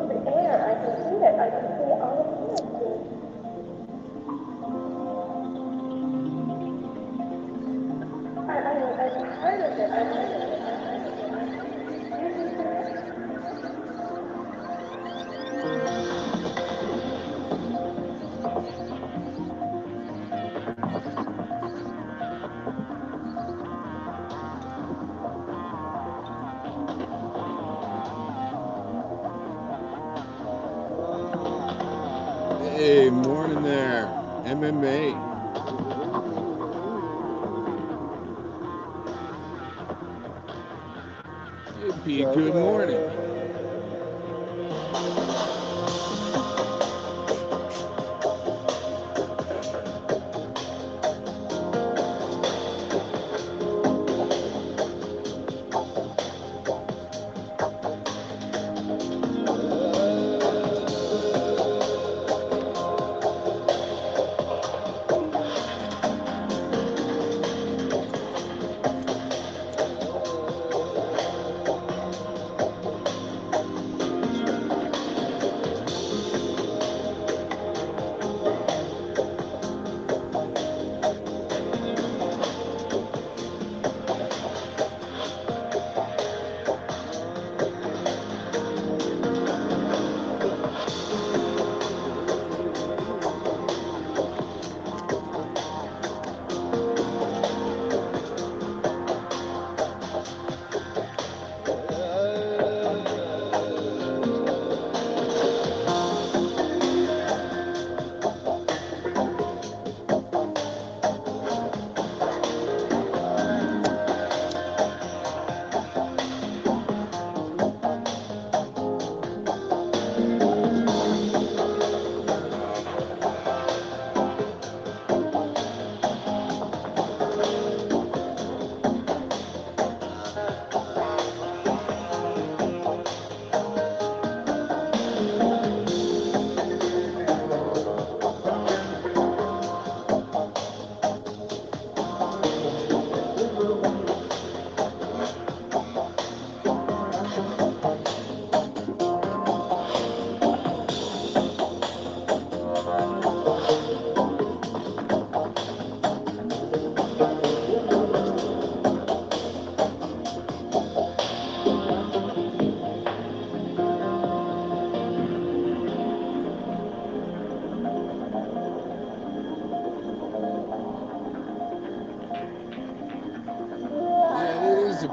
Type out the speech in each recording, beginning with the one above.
on the air. I can see it. I can see all of you. I'm part of it. Hey, morning there, MMA. It'd be a good morning.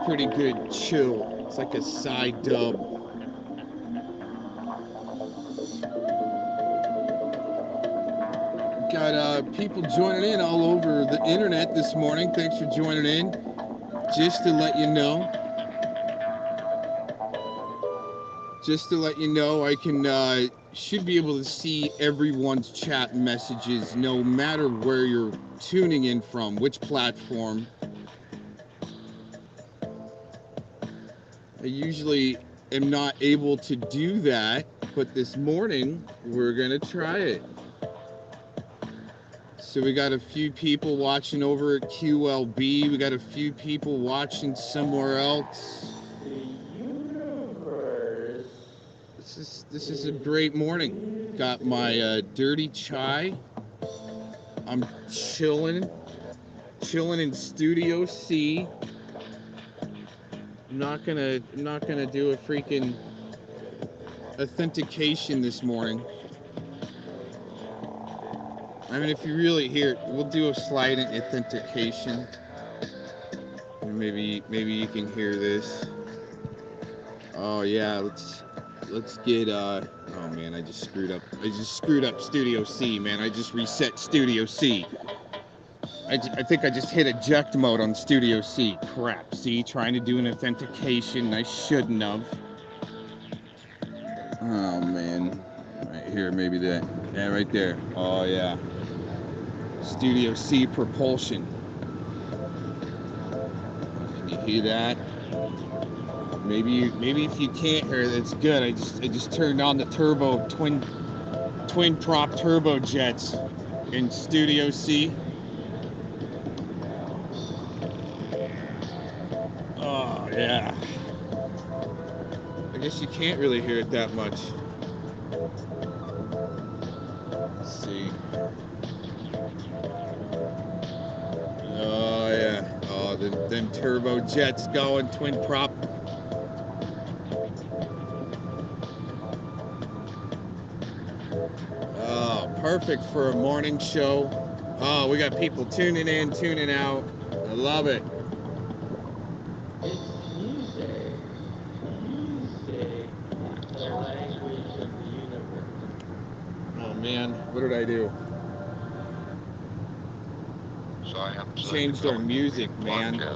Pretty good chill. It's like a side dub. Got people joining in all over the internet this morning. Thanks for joining in. Just to let you know, I can should be able to see everyone's chat messages no matter where you're tuning in from, which platform. I usually am not able to do that, but this morning we're gonna try it. So we got a few people watching over at QLB. We got a few people watching somewhere else. This is a great morning. Got my dirty chai. I'm chilling in Studio C. I'm not gonna do a freaking authentication this morning. I mean, if you really hear, we'll do a slide authentication. And maybe you can hear this. Oh yeah, let's get oh man, I just screwed up Studio C, man. I just reset Studio C. I think I just hit eject mode on Studio C. Crap. See, trying to do an authentication. I shouldn't have. Oh, man. Right here, maybe that. Yeah, right there. Oh, yeah. Studio C propulsion. Can you hear that? Maybe if you can't hear it, it's good. I just turned on the turbo twin prop turbojets in Studio C. Oh, yeah. I guess you can't really hear it that much. Let's see. Oh yeah. Oh, them turbo jets going, twin prop. Oh, perfect for a morning show. Oh, we got people tuning in, tuning out. I love it. It's music. Music. The language of the universe. Oh man, what did I do? Changed our music, man. Here.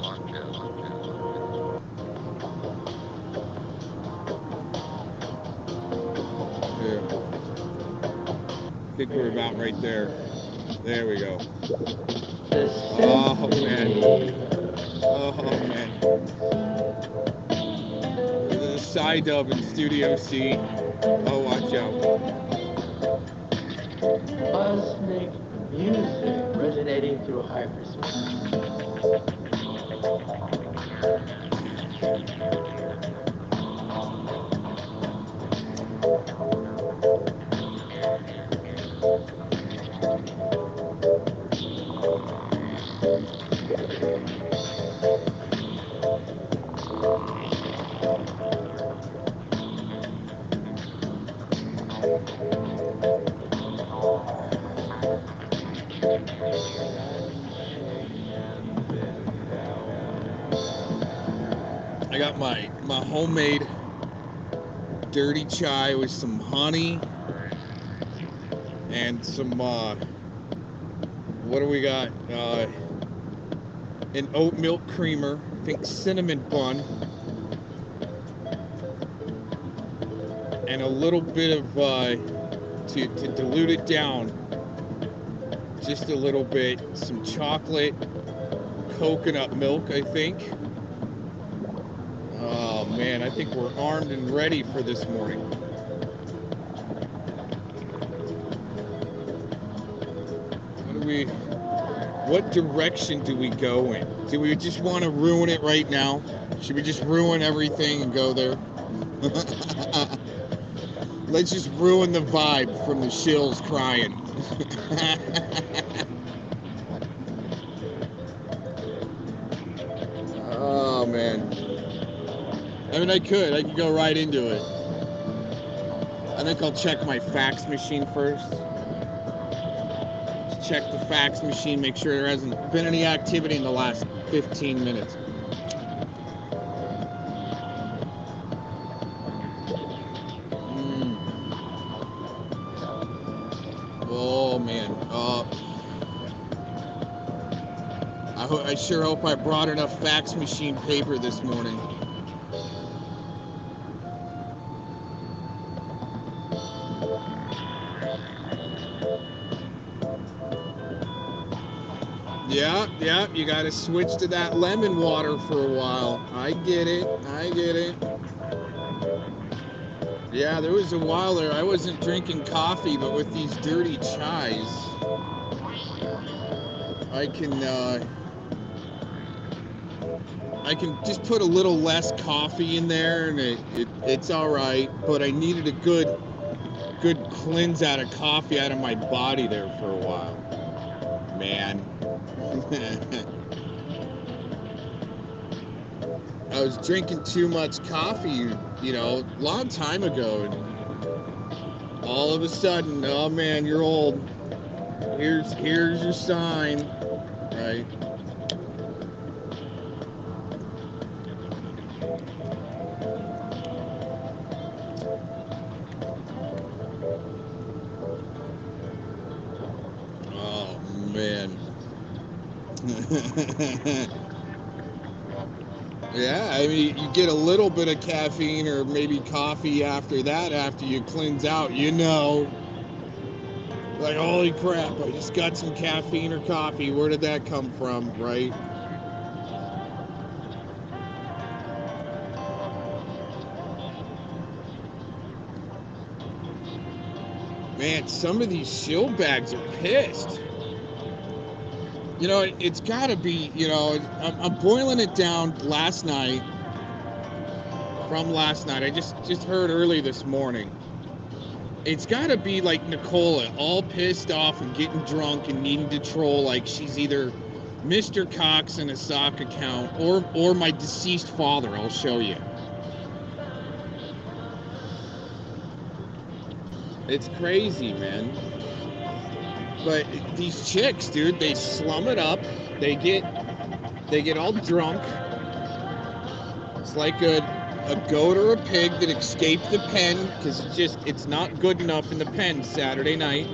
I think we're about right there. There we go. Oh man. Oh man. The side dub in Studio C. Oh, watch out. Cosmic music resonating through hyperspace. I got my homemade dirty chai with some honey and some what do we got? An oat milk creamer, I think cinnamon bun, and a little bit of to dilute it down just a little bit, some chocolate coconut milk, I think. Oh man, I think we're armed and ready for this morning. What direction do we go in? Do we just want to ruin it right now? Should we just ruin everything and go there? Let's just ruin the vibe from the Shills crying. Oh man. I mean, I could go right into it. I think I'll check my fax machine first. Check the fax machine, make sure there hasn't been any activity in the last 15 minutes. Oh man. I sure hope I brought enough fax machine paper this morning. Yeah, you gotta switch to that lemon water for a while. I get it. Yeah, there was a while there I wasn't drinking coffee, but with these dirty chais, I can just put a little less coffee in there, and it's all right. But I needed a good cleanse out of coffee out of my body there for a while, man. I was drinking too much coffee, a long time ago, and all of a sudden, oh man, you're old. Here's your sign, right? Oh man. Yeah, I mean, you get a little bit of caffeine or maybe coffee after that, after you cleanse out, like, holy crap, I just got some caffeine or coffee. Where did that come from, right? Man, some of these shill bags are pissed. It's got to be, I'm boiling it down from last night. I just heard early this morning. It's got to be like Nicola, all pissed off and getting drunk and needing to troll like she's either Mr. Cox in a sock account or my deceased father. I'll show you. It's crazy, man. But these chicks, dude, they slum it up. They get all drunk. It's like a goat or a pig that escaped the pen because it's not good enough in the pen Saturday night.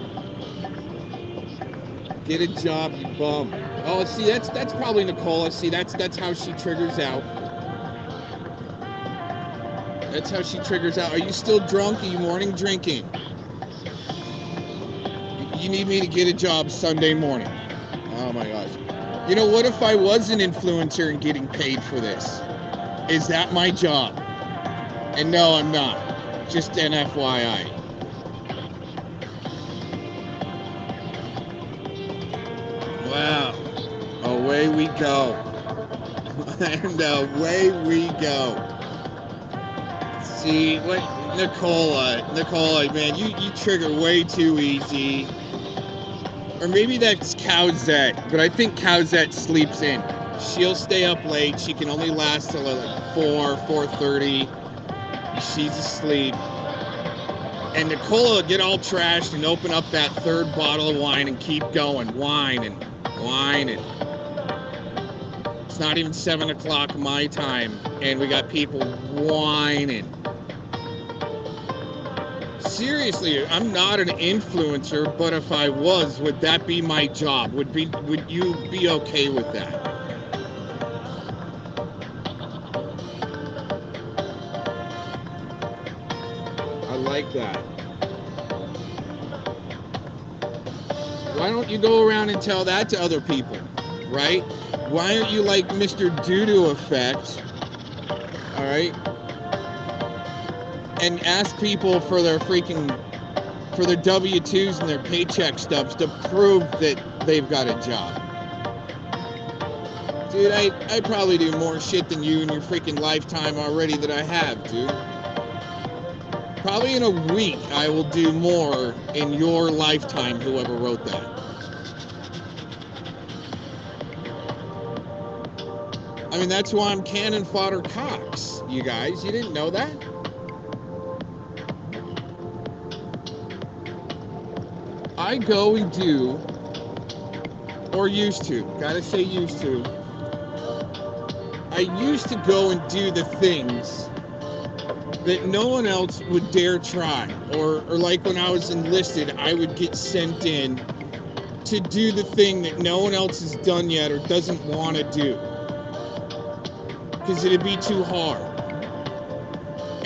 Get a job, you bum. Oh, see, that's probably Nicola. See, that's how she triggers out. That's how she triggers out. Are you still drunk? Are you morning drinking? You need me to get a job Sunday morning. Oh my gosh. You know, what if I was an influencer and getting paid for this? Is that my job? And no, I'm not. Just an FYI. Wow. Away we go. And away we go. See, what Nicola, man, you trigger way too easy. Or maybe that's Cowzette, but I think Cowzette sleeps in. She'll stay up late. She can only last till like 4:30. She's asleep. And Nicola will get all trashed and open up that third bottle of wine and keep going, whining. It's not even 7 o'clock my time, and we got people whining. Seriously, I'm not an influencer, but if I was, would that be my job? Would you be okay with that? I like that. Why don't you go around and tell that to other people, right? Why aren't you like Mr. Doodoo Effect, all right? And ask people for their W-2s and their paycheck stubs to prove that they've got a job. Dude, I probably do more shit than you in your freaking lifetime already that I have, dude. Probably in a week I will do more in your lifetime, whoever wrote that. I mean, that's why I'm CannonFodder Cox, you guys. You didn't know that? I go and do, or used to, gotta say used to, I used to go and do the things that no one else would dare try. Or like when I was enlisted, I would get sent in to do the thing that no one else has done yet or doesn't want to do. Because it'd be too hard.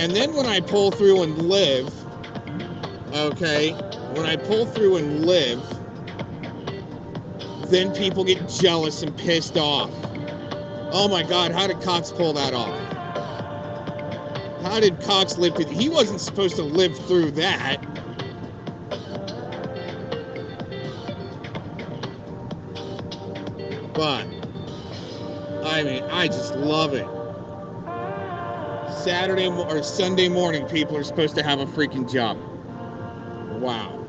And then when I pull through and live, okay, when I pull through and live, then people get jealous and pissed off. Oh my God, how did Cox pull that off? How did Cox live through? He wasn't supposed to live through that. But, I mean, I just love it. Saturday or Sunday morning, people are supposed to have a freaking job. Wow.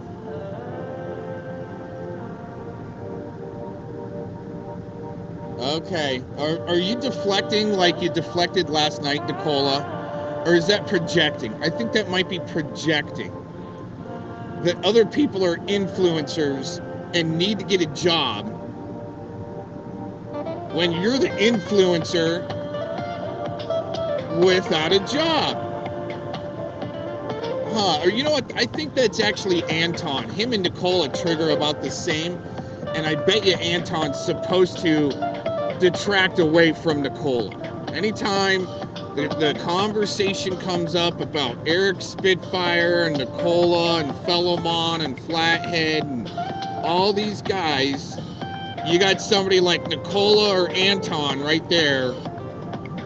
Okay. Are you deflecting like you deflected last night, Nicola? Or is that projecting? I think that might be projecting. That other people are influencers and need to get a job when you're the influencer without a job. Huh. Or you know what? I think that's actually Anton. Him and Nicola trigger about the same. And I bet you Anton's supposed to detract away from Nicola. Anytime the conversation comes up about Eric Spitfire and Nicola and Fellowmon and Flathead and all these guys, you got somebody like Nicola or Anton right there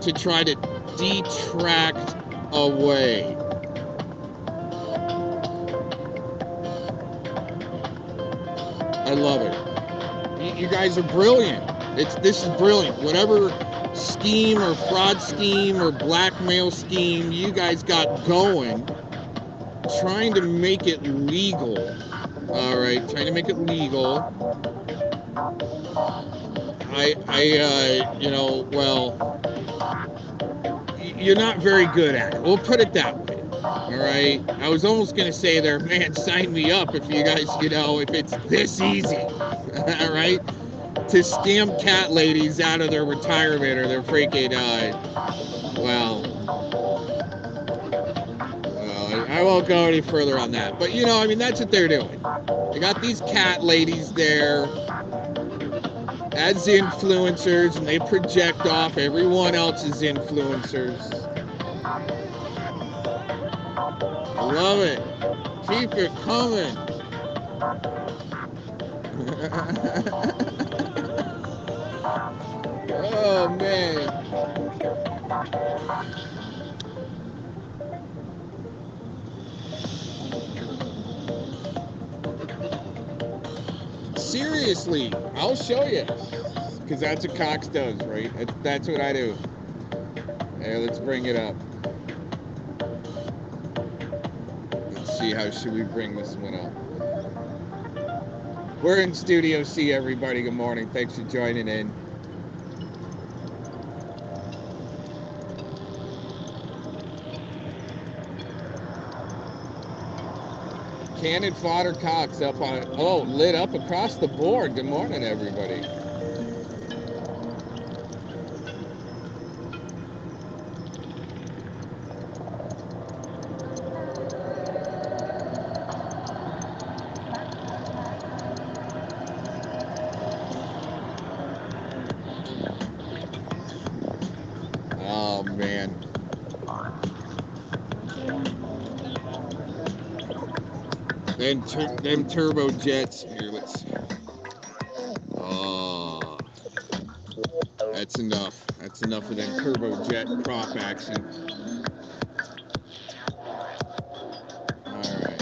to try to detract away. I love it. You guys are brilliant. This is brilliant. Whatever scheme or fraud scheme or blackmail scheme you guys got going, trying to make it legal. All right, trying to make it legal. Well, you're not very good at it. We'll put it that way. All right. I was almost gonna say there, man, sign me up if you guys, if it's this easy. All right, to scam cat ladies out of their retirement or their freaking, I won't go any further on that. But that's what they're doing. They got these cat ladies there as influencers, and they project off everyone else's influencers. I love it. Keep it coming. Oh, man. Seriously, I'll show you. Because that's what Cox does, right? That's what I do. Hey, let's bring it up. Let's see, how should we bring this one up? We're in Studio C, everybody. Good morning. Thanks for joining in. CannonFodder Cox up on, lit up across the board. Good morning, everybody. Oh, man. Them turbo jets. Here, let's see. Oh, that's enough. That's enough of them turbo jet prop action. All right.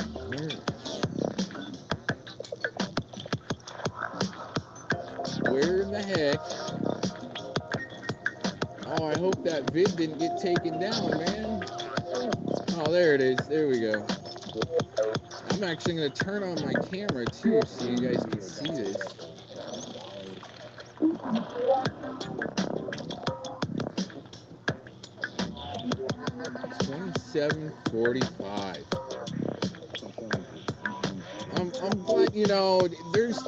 Where in the heck? Oh, I hope that vid didn't get taken down, man. Oh, there it is. There we go. I'm actually going to turn on my camera, too, so you guys can see this. $27.45. I'm glad,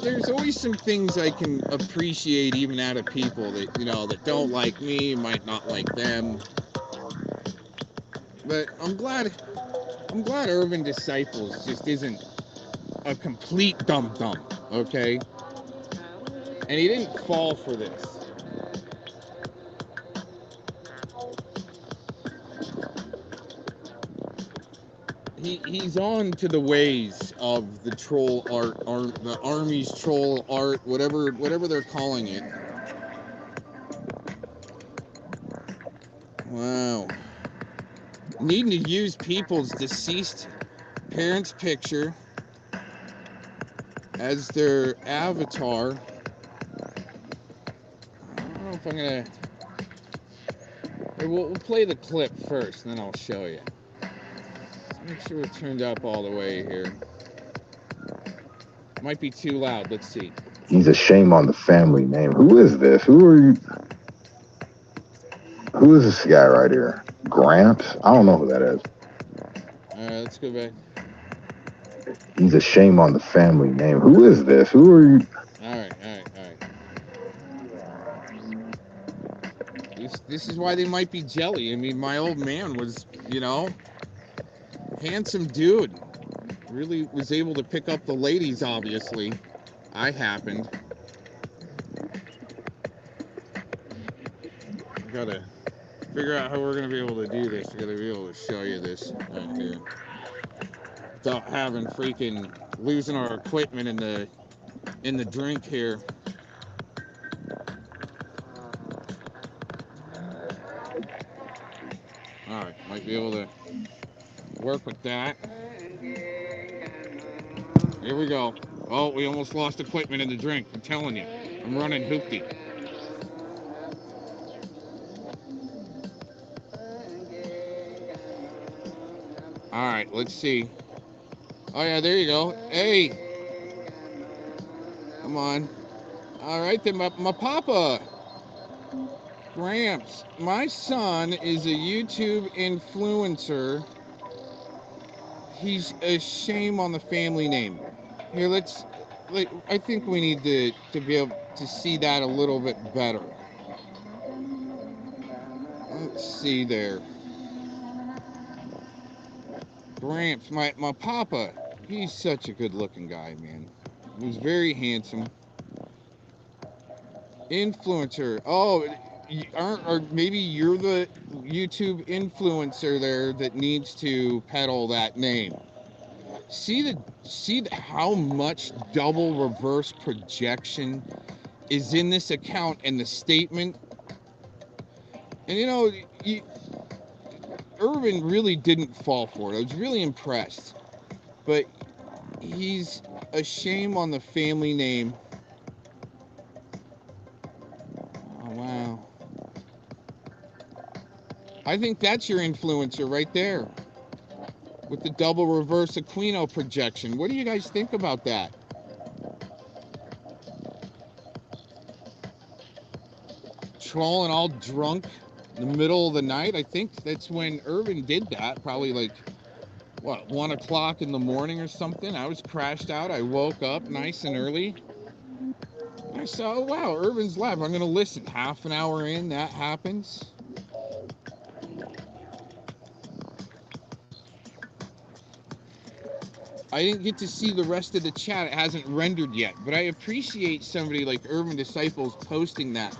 there's always some things I can appreciate even out of people that, that don't like me, might not like them. But I'm glad Urban Disciples just isn't a complete dum-dum, okay? And he didn't fall for this. He's on to the ways of the troll art, the army's troll art, whatever they're calling it. Wow. Needing to use people's deceased parents' picture as their avatar. I don't know if I'm gonna. We'll play the clip first, and then I'll show you. Let's make sure we're turned up all the way here. Might be too loud. Let's see. He's a shame on the family name. Who is this? Who are you? Who is this guy right here? Gramps? I don't know who that is. All right, let's go back. He's a shame on the family name. Who is this? Who are you? All right. This is why they might be jelly. I mean, my old man was, handsome dude. Really was able to pick up the ladies, obviously. I happened. I gotta figure out how we're gonna be able to do this. I gotta be able to show you this right here. Without having freaking losing our equipment in the drink here. Alright, might be able to work with that. Here we go. Oh, we almost lost equipment in the drink. I'm telling you. I'm running hoopty. Alright, let's see. Oh yeah, there you go. Hey, come on. All right then, my papa, Gramps. My son is a YouTube influencer. He's a shame on the family name. Here, I think we need to be able to see that a little bit better. Let's see there. Gramps, my papa, he's such a good looking guy, man. He's very handsome. Influencer. Oh, or maybe you're the YouTube influencer there that needs to peddle that name. See how much double reverse projection is in this account and the statement. And Irvin really didn't fall for it. I was really impressed. But he's a shame on the family name. Oh, wow. I think that's your influencer right there with the double reverse Aquino projection. What do you guys think about that? Trolling all drunk in the middle of the night. I think that's when Irvin did that. Probably like, what, 1 o'clock in the morning or something. I was crashed out. I woke up nice and early. I saw, oh, wow, Irvin's live. I'm going to listen. Half an hour in, that happens. I didn't get to see the rest of the chat. It hasn't rendered yet. But I appreciate somebody like Irvin Disciples posting that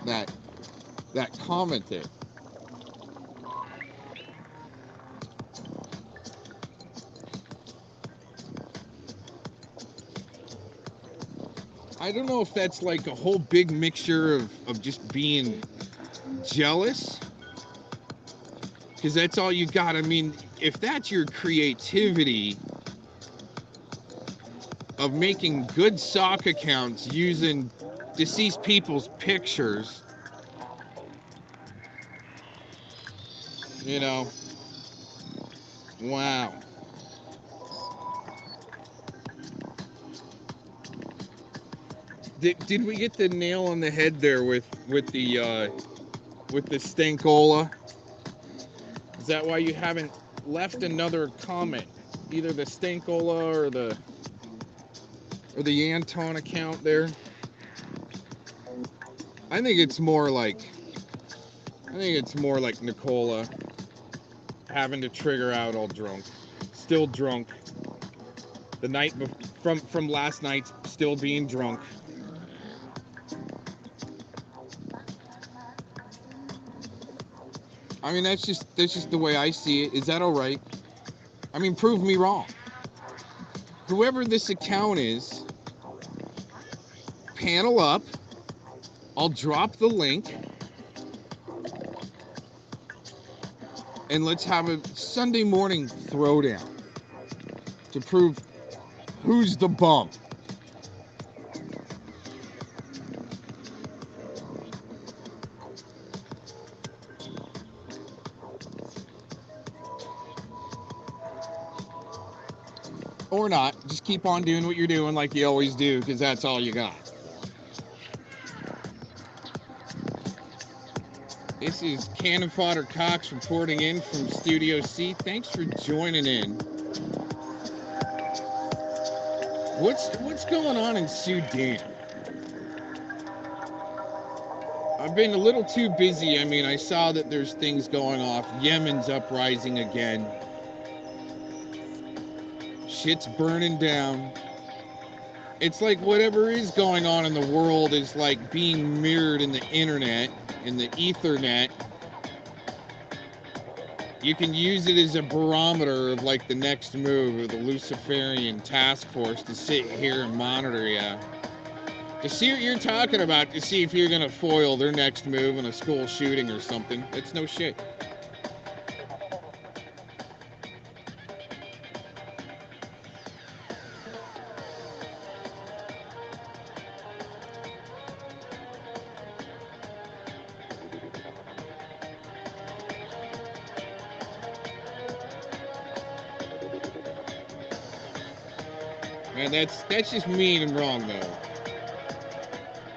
comment there. I don't know if that's like a whole big mixture of just being jealous, because that's all you got. I mean, if that's your creativity of making good sock accounts using deceased people's pictures, wow. Did we get the nail on the head there with the Stankola? Is that why you haven't left another comment? Either the Stankola or the Anton account there? I think it's more like Nicola having to trigger out all drunk. Still drunk. The night from last night, still being drunk. I mean, that's just the way I see it. Is that all right? I mean, prove me wrong. Whoever this account is, panel up. I'll drop the link. And let's have a Sunday morning throwdown to prove who's the bum. Or not. Just keep on doing what you're doing like you always do, because that's all you got. This is CannonFodder Cox reporting in from Studio C. Thanks for joining in. What's going on in Sudan? I've been a little too busy. I mean, I saw that there's things going off. Yemen's uprising again. Shit's burning down. It's like whatever is going on in the world is like being mirrored in the internet, in the ethernet. You can use it as a barometer of like the next move of the Luciferian task force to sit here and monitor you. To see what you're talking about, to see if you're going to foil their next move in a school shooting or something. That's no shit. Man, that's just mean and wrong though.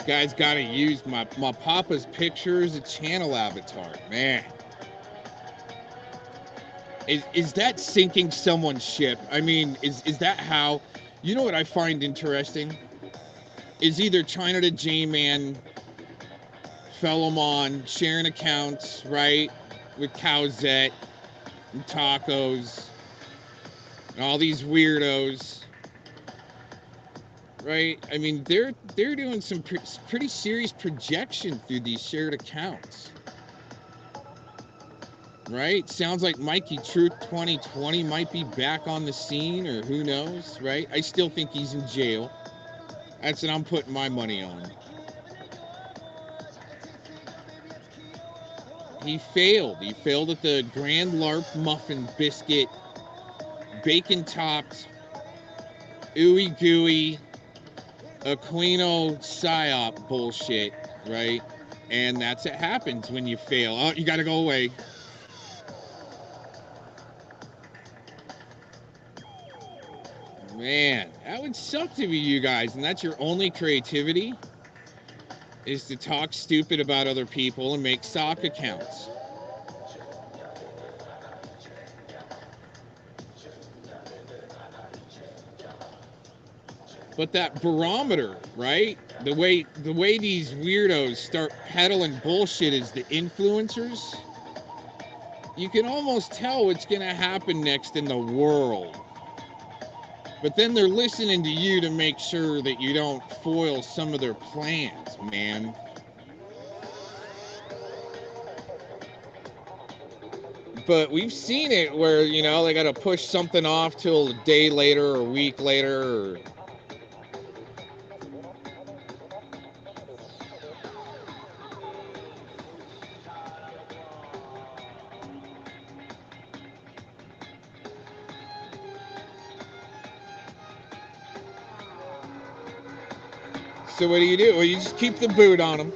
Guys gotta use my papa's picture as a channel avatar. Man. Is that sinking someone's ship? I mean, is that how? You know what I find interesting? Is either China to J-Man, Felomon, sharing accounts, right? With Cowzette and tacos and all these weirdos. Right? I mean, they're doing some pretty serious projection through these shared accounts. Right? Sounds like Mikey Truth 2020 might be back on the scene, or who knows, right? I still think he's in jail. That's what I'm putting my money on. He failed. He failed at the Grand LARP muffin biscuit, bacon-topped, ooey gooey, Aquino psyop bullshit, right? And that's what happens when you fail. Oh, you gotta go away. Man, that would suck to be you guys, and that's your only creativity, is to talk stupid about other people and make sock accounts. But that barometer, right? The way these weirdos start peddling bullshit as the influencers, you can almost tell what's gonna happen next in the world. But then they're listening to you to make sure that you don't foil some of their plans, man. But we've seen it where, you know, they got to push something off till a day later or a week later. Or... So what do? Well, you just keep the boot on them.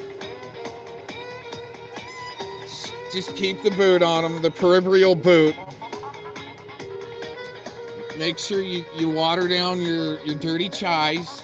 Just keep the boot on them, the peripheral boot. Make sure you water down your dirty chives.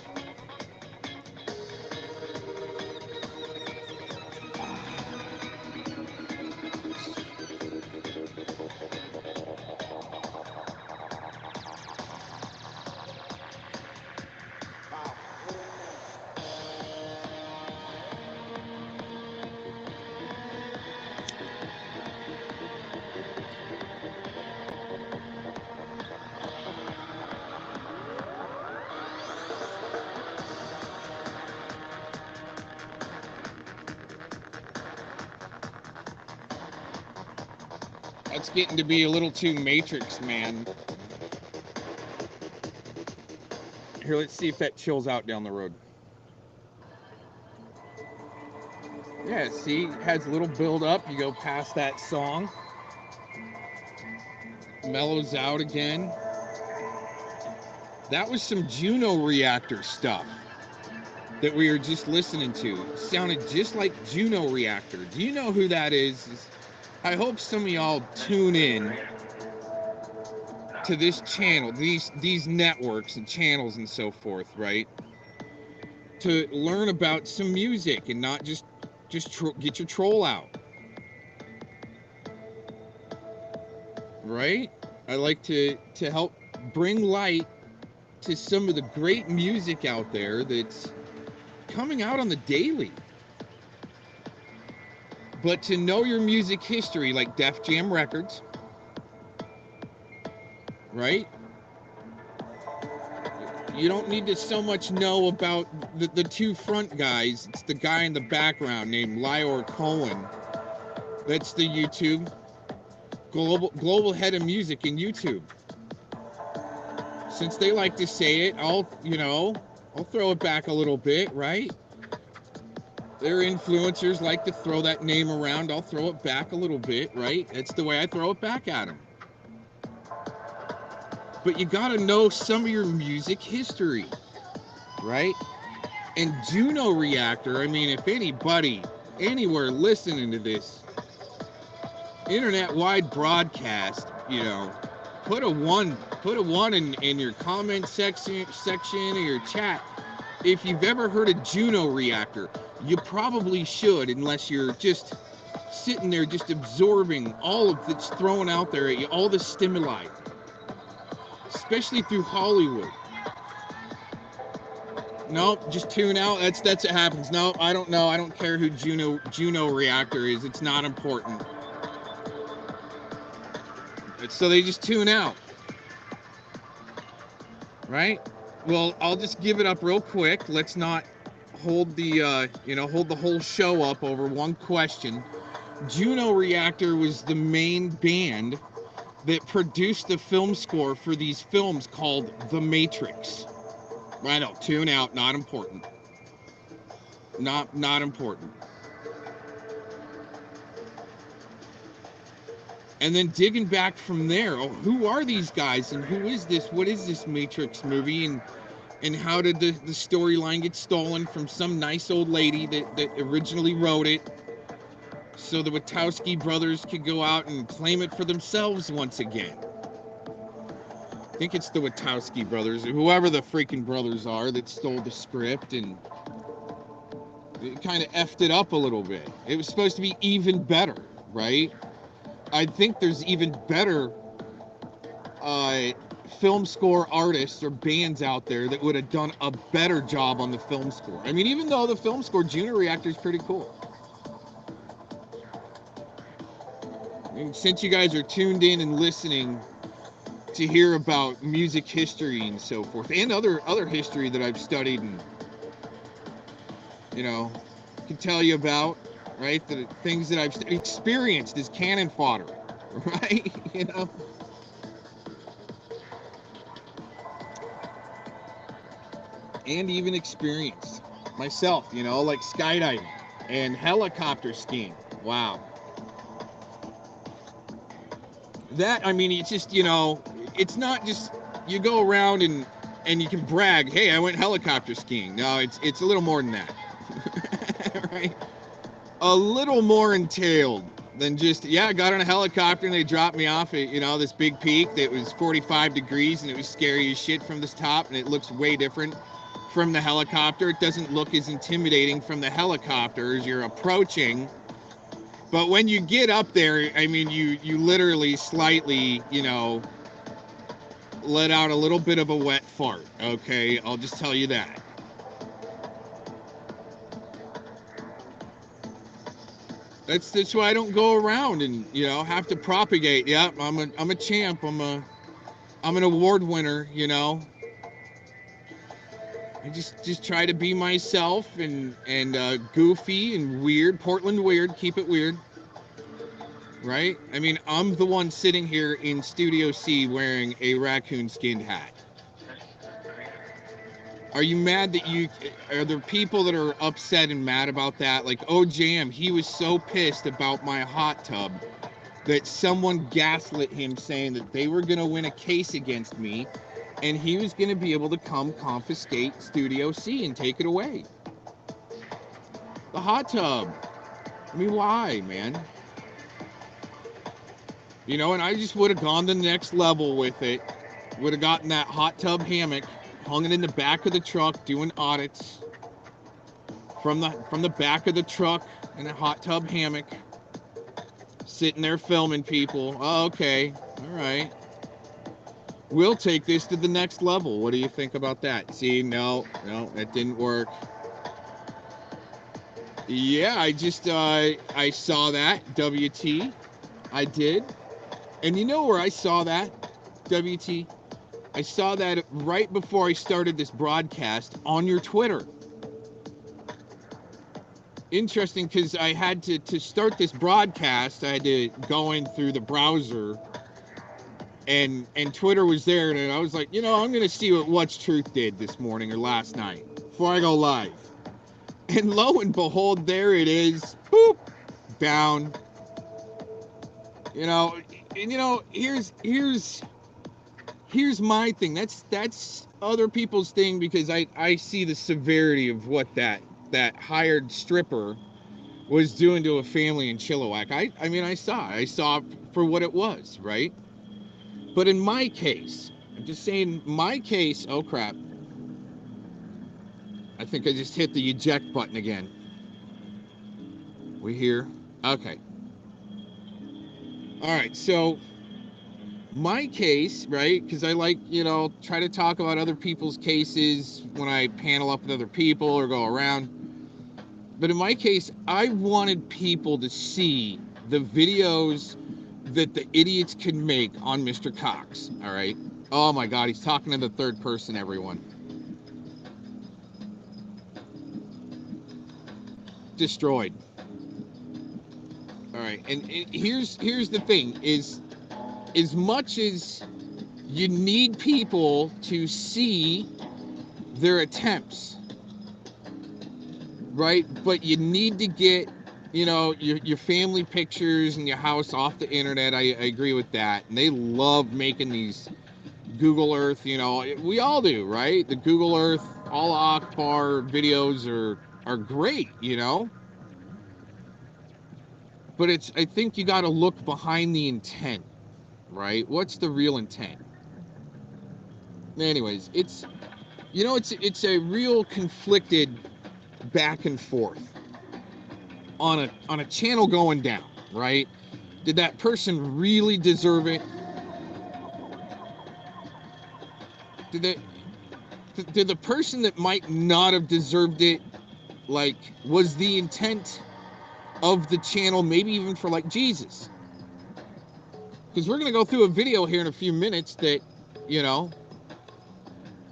That's getting to be a little too Matrix, man. Here, let's see if that chills out down the road. Yeah, see, it has a little build up. You go past that song, mellows out again. That was some Juno Reactor stuff that we were just listening to. It sounded just like Juno Reactor. Do you know who that is? I hope some of y'all tune in to this channel, these networks and channels and so forth, right? To learn about some music and not just get your troll out, right? I like to help bring light to some of the great music out there that's coming out on the daily. But to know your music history, like Def Jam Records, right? You don't need to so much know about the two front guys. It's the guy in the background named Lior Cohen. That's the YouTube global head of music in YouTube. Since they like to say it, I'll throw it back a little bit, right? Their influencers like to throw that name around. I'll throw it back a little bit, right? That's the way I throw it back at them. But you got to know some of your music history, right? And Juno Reactor, I mean, if anybody, anywhere listening to this internet-wide broadcast, put a 1 Put a 1 in your comment section or your chat. If you've ever heard of Juno reactor, you probably should, unless you're just sitting there just absorbing all of that's thrown out there at you, all the stimuli, especially through Hollywood. Nope, just tune out. That's what happens. No, I don't know. I don't care who Juno reactor is. It's not important. So they just tune out, right? Well, I'll just give it up real quick. Let's not hold the hold the whole show up over one question. Juno Reactor was the main band that produced the film score for these films called The Matrix. I know, tune out, not important. Not important. And then digging back from there, oh, who are these guys and who is this? What is this Matrix movie? And how did the storyline get stolen from some nice old lady that originally wrote it, so the Wachowski brothers could go out and claim it for themselves once again? I think it's the Wachowski brothers, or whoever the freaking brothers are, that stole the script and it kind of effed it up a little bit. It was supposed to be even better, right? I think there's even better film score artists or bands out there that would have done a better job on the film score. I mean, even though the film score, Juno Reactor, is pretty cool. And since you guys are tuned in and listening to hear about music history and so forth, and other history that I've studied and can tell you about, right? The things that I've experienced as cannon fodder, right? And even experienced myself, like skydiving and helicopter skiing. Wow. That, I mean, it's just, it's not just you go around and you can brag, hey, I went helicopter skiing. No, it's a little more than that. Right? A little more entailed than just, yeah, I got on a helicopter and they dropped me off at, this big peak that was 45 degrees and it was scary as shit from this top, and it looks way different from the helicopter. It doesn't look as intimidating from the helicopter as you're approaching. But when you get up there, I mean, you literally slightly, let out a little bit of a wet fart, okay? I'll just tell you that. That's why I don't go around and, have to propagate. Yeah, I'm a champ. I'm an award winner, I just try to be myself and goofy and weird. Portland weird, keep it weird. Right? I mean, I'm the one sitting here in Studio C wearing a raccoon skinned hat. Are you mad that are there people that are upset and mad about that? Like, oh, Jam, he was so pissed about my hot tub that someone gaslit him saying that they were going to win a case against me and he was going to be able to come confiscate Studio C and take it away. The hot tub. I mean, why, man? And I just would have gone to the next level with it. Would have gotten that hot tub hammock, hung it in the back of the truck, doing audits from the back of the truck in a hot tub hammock, sitting there filming people. Oh, okay, all right. We'll take this to the next level. What do you think about that? See, no, that didn't work. Yeah, I just I saw that, WT. I did. And you know where I saw that, WT? I saw that right before I started this broadcast on your Twitter. Interesting, because I had to start this broadcast, I had to go in through the browser, and Twitter was there, and I was like, I'm going to see what What's Truth did this morning or last night before I go live. And lo and behold, there it is. Boop, down. Here's my thing. That's other people's thing, because I see the severity of what that hired stripper was doing to a family in Chilliwack. I mean, I saw for what it was, right? But in my case, I'm just saying my case. Oh crap. I think I just hit the eject button again. We here? Okay. All right, so my case, right? Because I like, try to talk about other people's cases when I panel up with other people or go around. But in my case, I wanted people to see the videos that the idiots can make on Mr. Cox, all right? Oh my God, he's talking in the third person, everyone. Destroyed. All right, and here's the thing: is as much as you need people to see their attempts, right? But you need to get, your family pictures and your house off the internet. I agree with that, and they love making these Google Earth. We all do, right? The Google Earth Allah Akbar videos are great, But I think you got to look behind the intent, right? What's the real intent? Anyways, it's a real conflicted back and forth on a channel going down, right? Did that person really deserve it? Did the person that might not have deserved it, like, was the intent of the channel maybe even for like Jesus? Because we're going to go through a video here in a few minutes that, that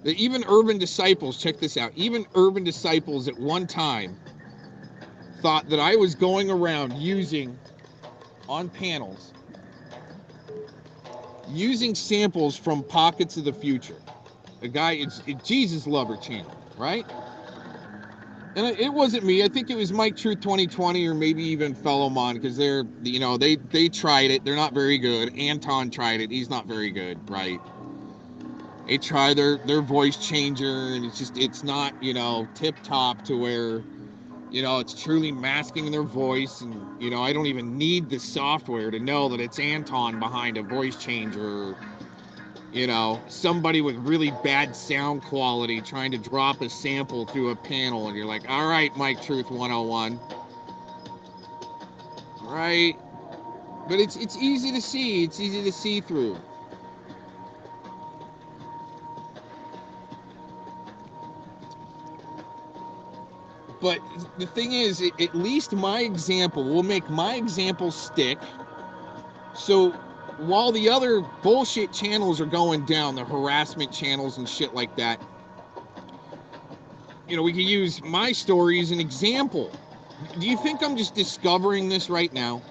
even urban disciples, check this out, even urban disciples at one time thought that I was going around using, on panels, using samples from Pockets of the Future. A guy, it's Jesus Lover channel, right? And it wasn't me. I think it was Mike Truth 2020 or maybe even Fellowmon, because they tried it. They're not very good. Anton tried it. He's not very good, right? They try their voice changer, and it's not, tip top to where, it's truly masking their voice. And, I don't even need the software to know that it's Anton behind a voice changer. Somebody with really bad sound quality trying to drop a sample through a panel, and you're like, all right, Mike Truth 101. Right? But it's easy to see. It's easy to see through. But the thing is, at least my example will make my example stick. So while the other bullshit channels are going down, the harassment channels and shit like that, we can use my story as an example. Do you think I'm just discovering this right now?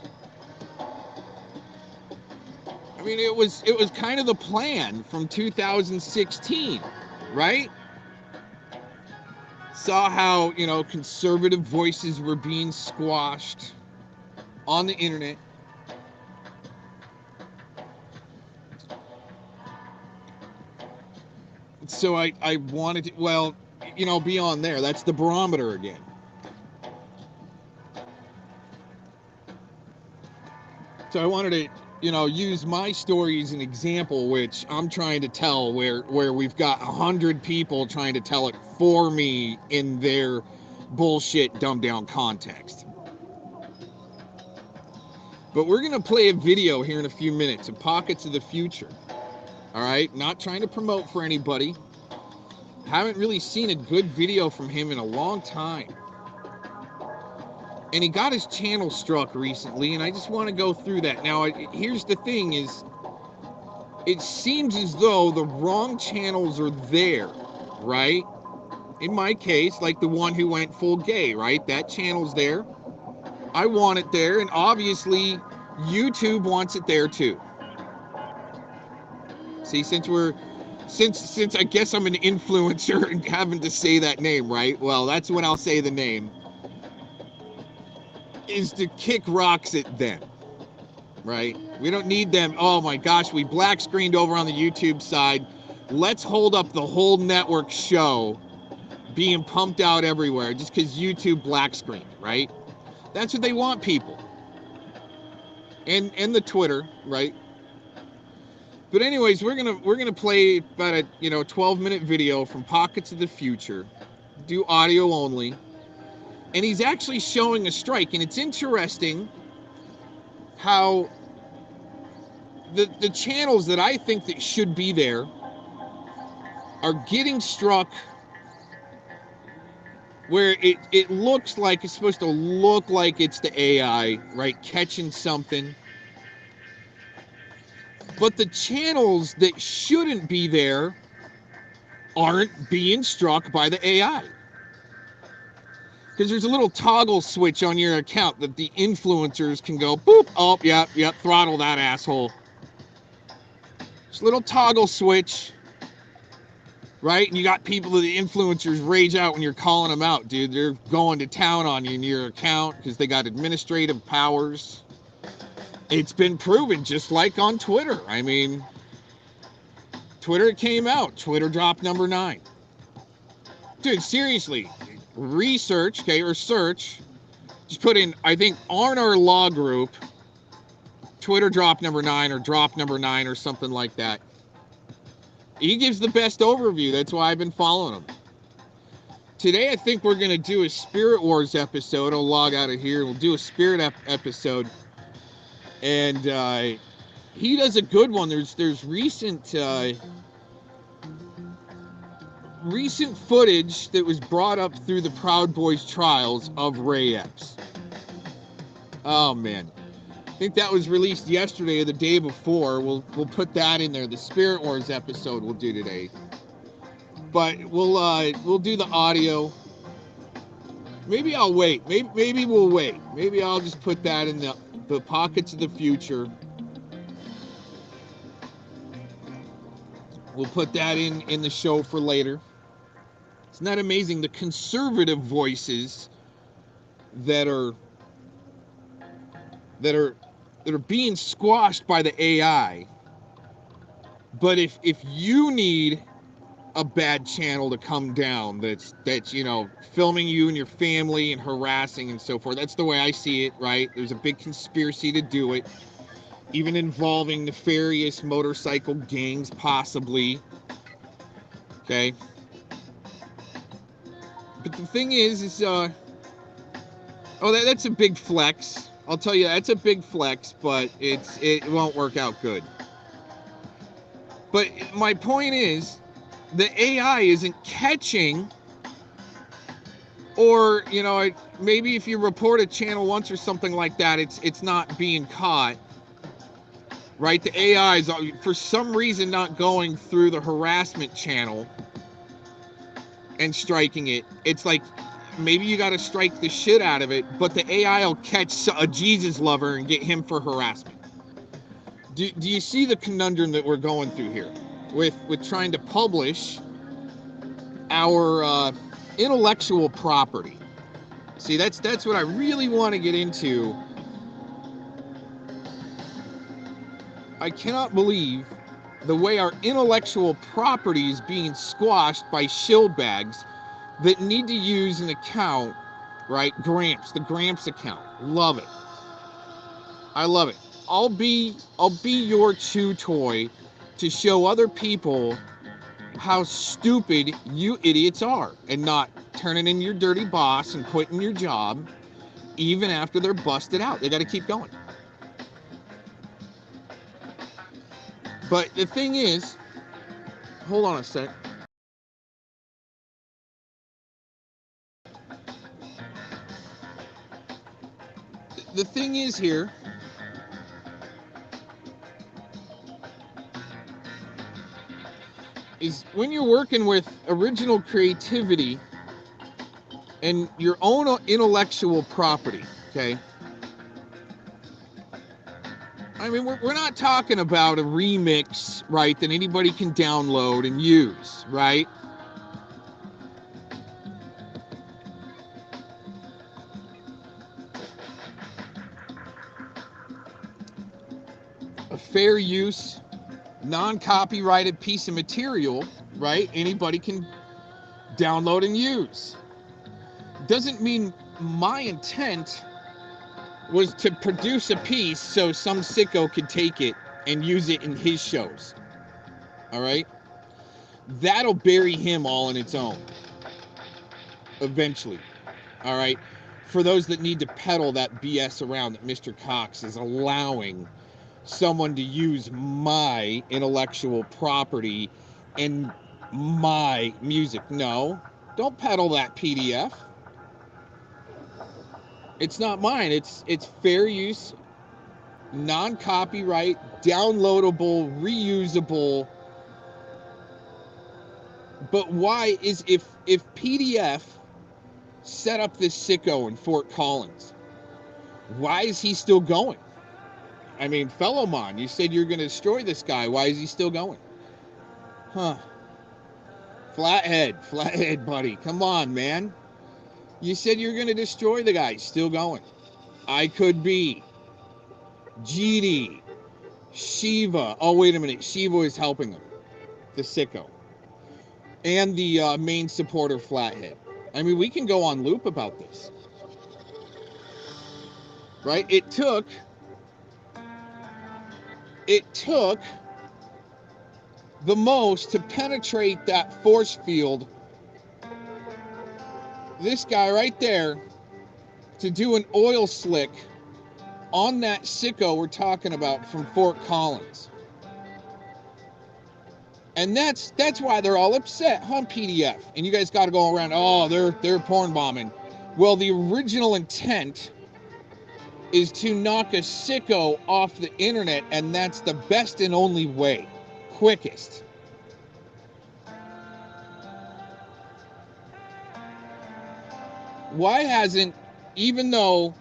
I mean, it was kind of the plan from 2016, right? Saw how, conservative voices were being squashed on the internet. So I wanted to, well, beyond there, that's the barometer again. So I wanted to, use my story as an example, which I'm trying to tell, where we've got 100 people trying to tell it for me in their bullshit dumbed down context. But we're going to play a video here in a few minutes of Pockets of the Future. All right? Not trying to promote for anybody. Haven't really seen a good video from him in a long time. And he got his channel struck recently, and I just want to go through that. Now, here's the thing is, it seems as though the wrong channels are there, right? In my case, like the one who went full gay, right? That channel's there. I want it there, and obviously YouTube wants it there too. See, since I guess I'm an influencer and having to say that name, right? Well, that's when I'll say the name. Is to kick rocks at them, right? We don't need them. Oh my gosh, we black screened over on the YouTube side. Let's hold up the whole network show being pumped out everywhere just because YouTube black screened, right? That's what they want, people. And the Twitter, right? But anyways, we're gonna play about a 12-minute video from Pockets of the Future, do audio only, and he's actually showing a strike, and it's interesting how the channels that I think that should be there are getting struck where it looks like it's supposed to look like it's the AI, right, catching something. But the channels that shouldn't be there aren't being struck by the AI. Because there's a little toggle switch on your account that the influencers can go, boop, oh, yep, throttle that asshole. It's a little toggle switch, right? And you got people that the influencers rage out when you're calling them out, dude. They're going to town on you in your account because they got administrative powers. It's been proven, just like on Twitter. I mean, Twitter came out. Twitter dropped number 9. Dude, seriously, research, okay, or search. Just put in, I think, on our law group, Twitter drop number 9 or drop number 9 or something like that. He gives the best overview. That's why I've been following him. Today, I think we're going to do a Spirit Wars episode. I'll log out of here. We'll do a Spirit episode. And he does a good one. There's recent footage that was brought up through the Proud Boys trials of Ray Epps. Oh, man. I think that was released yesterday or the day before. We'll put that in there. The Spirit Wars episode we'll do today. But we'll do the audio. Maybe I'll wait. Maybe we'll wait. Maybe I'll just put that in the Pockets of the Future. We'll put that in the show for later. Isn't that amazing? The conservative voices that are being squashed by the AI. But if you need a bad channel to come down that's filming you and your family and harassing and so forth, that's the way I see it, right? There's a big conspiracy to do it, even involving nefarious motorcycle gangs, possibly. Okay. But the thing is that's a big flex. I'll tell you, that's a big flex, but it won't work out good. But my point is, the AI isn't catching, or maybe if you report a channel once or something like that, it's not being caught, right? The AI is for some reason not going through the harassment channel and striking it. It's like maybe you got to strike the shit out of it, but the AI will catch a Jesus lover and get him for harassment. Do you see the conundrum that we're going through here with trying to publish our intellectual property? See, that's what I really want to get into. I cannot believe the way our intellectual property is being squashed by shill bags that need to use an account, right? Gramps, the Gramps account. Love it. I love it. I'll be your chew toy to show other people how stupid you idiots are, and not turning in your dirty boss and quitting your job even after they're busted out. They got to keep going. But the thing is, hold on a sec. The thing is here, is when you're working with original creativity and your own intellectual property, okay? I mean, we're not talking about a remix, right, that anybody can download and use, right? A fair use, non-copyrighted piece of material, right? Anybody can download and use. Doesn't mean my intent was to produce a piece so some sicko could take it and use it in his shows. All right? That'll bury him all on its own eventually. All right? For those that need to peddle that BS around that Mr. Cox is allowing someone to use my intellectual property and my music. No, don't peddle that PDF. It's not mine. It's fair use, non-copyright, downloadable, reusable. But why is if PDF set up this sicko in Fort Collins, why is he still going? I mean, Fellowmon, you said you're going to destroy this guy. Why is he still going? Huh. Flathead, buddy. Come on, man. You said you're going to destroy the guy. Still going. I could be. GD. Shiva. Oh, wait a minute. Shiva is helping him. The sicko. And the main supporter, Flathead. I mean, we can go on loop about this. Right? It took the most to penetrate that force field. This guy right there to do an oil slick on that sicko we're talking about from Fort Collins. And that's why they're all upset, huh, PDF? And you guys got to go around, oh, they're porn bombing. Well, the original intent is to knock a sicko off the internet, and that's the best and only way, quickest. Why hasn't, even though,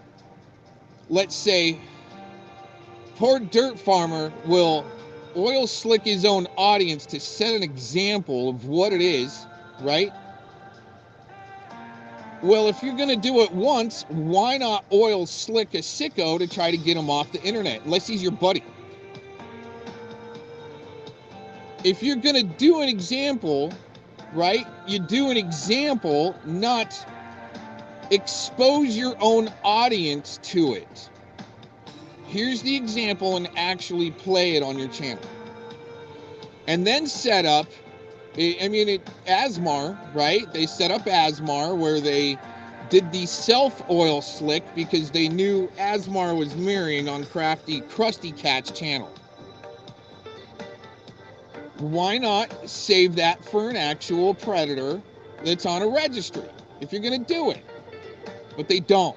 let's say, poor dirt farmer will oil slick his own audience to set an example of what it is, right? Well, if you're going to do it once, why not oil slick a sicko to try to get him off the internet, unless he's your buddy? If you're going to do an example, right, you do an example, not expose your own audience to it. Here's the example and actually play it on your channel. And then set up, Asmar, right? They set up Asmar where they did the self-oil slick because they knew Asmar was mirroring on Krusty Cat's channel. Why not save that for an actual predator that's on a registry if you're going to do it? But they don't.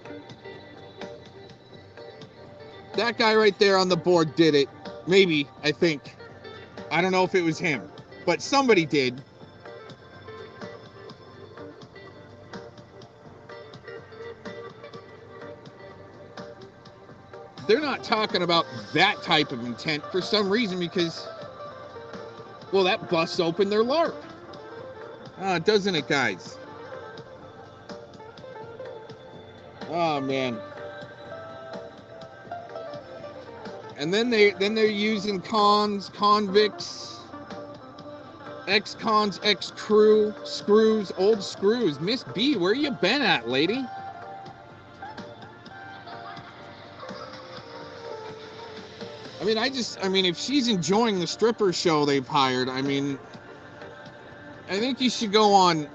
That guy right there on the board did it. Maybe, I think. I don't know if it was him, but somebody did. They're not talking about that type of intent for some reason because, well, that busts open their LARP. Doesn't it, guys? Oh, man. And then they're using convicts, ex-cons, ex-crew, screws, old screws. Miss B, where you been at, lady? I mean, if she's enjoying the stripper show they've hired, I think you should go on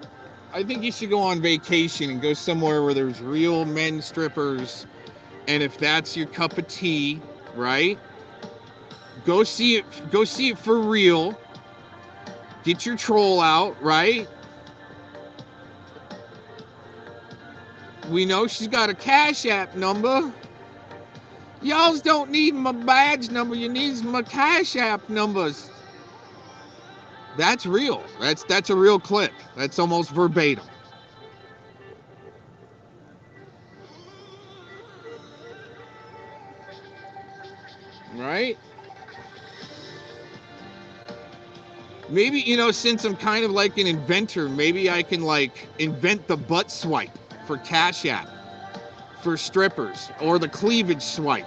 vacation and go somewhere where there's real men strippers. And if that's your cup of tea, right? Go see it for real. Get your troll out, right? We know she's got a Cash App number. Y'all don't need my badge number. You need my Cash App numbers. That's real. That's a real clip. That's almost verbatim. Right? Maybe, since I'm kind of like an inventor, maybe I can invent the butt swipe for Cash App for strippers, or the cleavage swipe.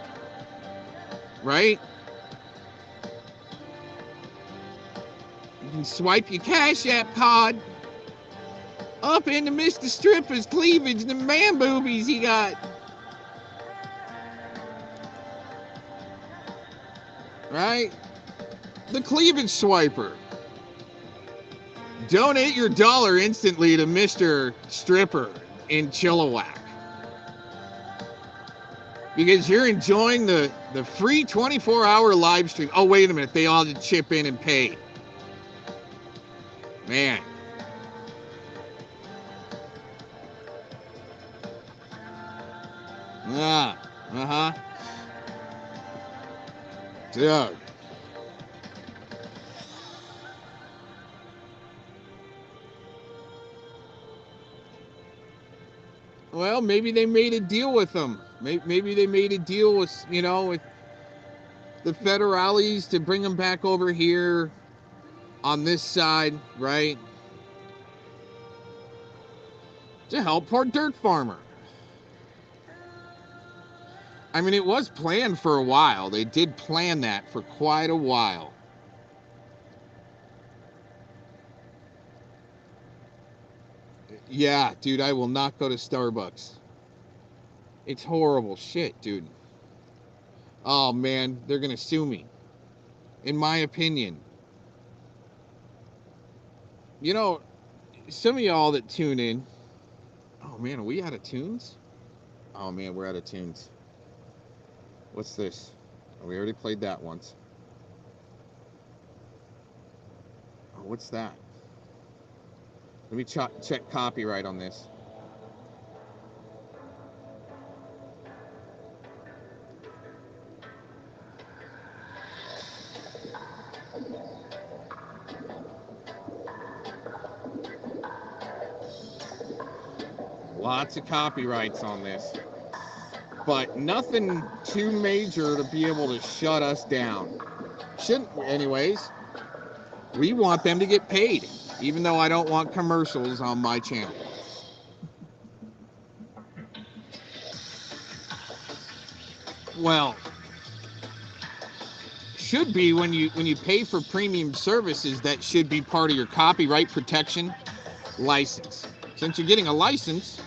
Right? You can swipe your Cash App card up into Mr. Stripper's cleavage, the man boobies he got. Right? The cleavage swiper. Donate your dollar instantly to Mr. Stripper in Chilliwack. Because you're enjoying the free 24-hour live stream. Oh, wait a minute. They all had to chip in and pay. Man. Uh-huh. Dude. Well, maybe they made a deal with them. Maybe they made a deal with, with the federales to bring them back over here on this side, right? To help poor dirt farmer. I mean, it was planned for a while. They did plan that for quite a while. Yeah, dude, I will not go to Starbucks. It's horrible shit, dude. Oh, man, they're going to sue me. In my opinion. You know, some of y'all that tune in. Oh, man, are we out of tunes? Oh, man, we're out of tunes. What's this? Oh, we already played that once. Oh, what's that? Let me check copyright on this. Lots of copyrights on this. But nothing too major to be able to shut us down. Shouldn't, anyways. We want them to get paid, even though I don't want commercials on my channel. Well, should be when you pay for premium services, that should be part of your copyright protection license. Since you're getting a license,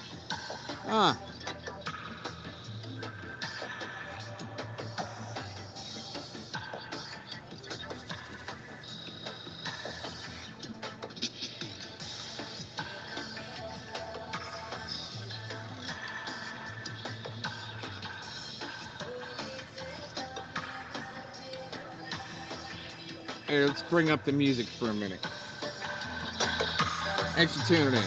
Hey, let's bring up the music for a minute. Thanks for tuning in.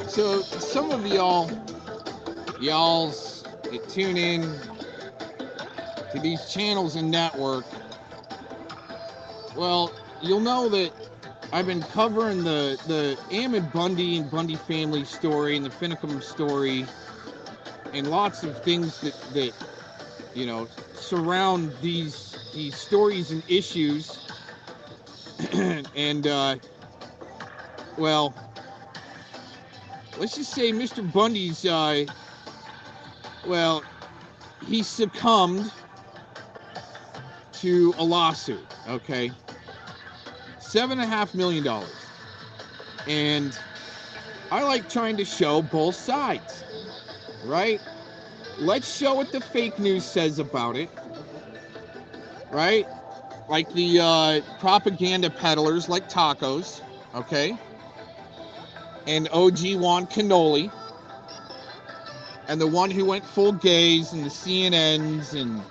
So some of y'all's that tune in to these channels and network, well, you'll know that I've been covering the Ammon Bundy and Bundy family story and the Finicum story and lots of things that surround these stories and issues. And well, let's just say Mr. Bundy's, he succumbed to a lawsuit, okay? $7.5 million. And I like trying to show both sides, right? Let's show what the fake news says about it, right? Like the propaganda peddlers like tacos, okay? And OG Juan Cannoli, and the one who went full gays and the CNNs and,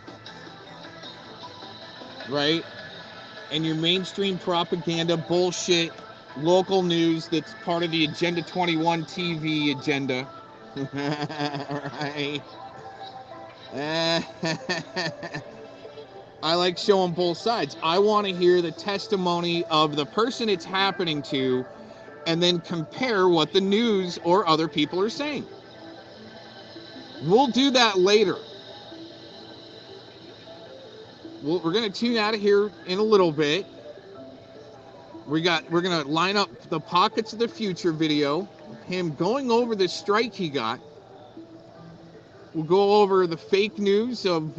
right? And your mainstream propaganda bullshit local news that's part of the Agenda 21 TV agenda. Right? I like showing both sides. I want to hear the testimony of the person it's happening to and then compare what the news or other people are saying. We'll do that later. We're going to tune out of here in a little bit. We're going to line up the Pockets of the Future video, him going over the strike he got. We'll go over the fake news of,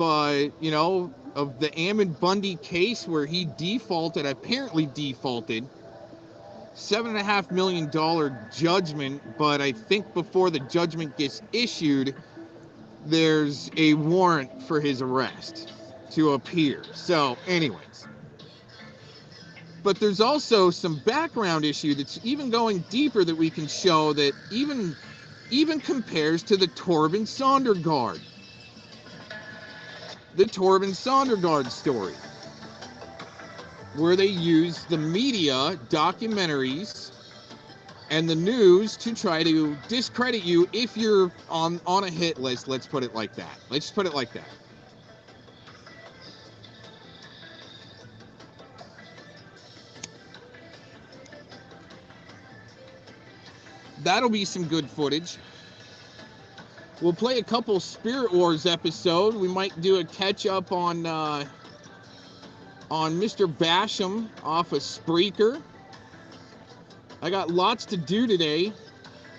you know, of the Ammon Bundy case where he apparently defaulted. $7.5 million judgment, but I think before the judgment gets issued, there's a warrant for his arrest to appear. So, anyways. But there's also some background issue that's even going deeper that we can show that even compares to the Torben Sondergaard. The Torben Sondergaard story, where they use the media, documentaries, and the news to try to discredit you if you're on a hit list. Let's put it like that. Let's put it like that. That'll be some good footage. We'll play a couple Spirit Wars episode. We might do a catch up on Mr. Basham off of Spreaker. I got lots to do today.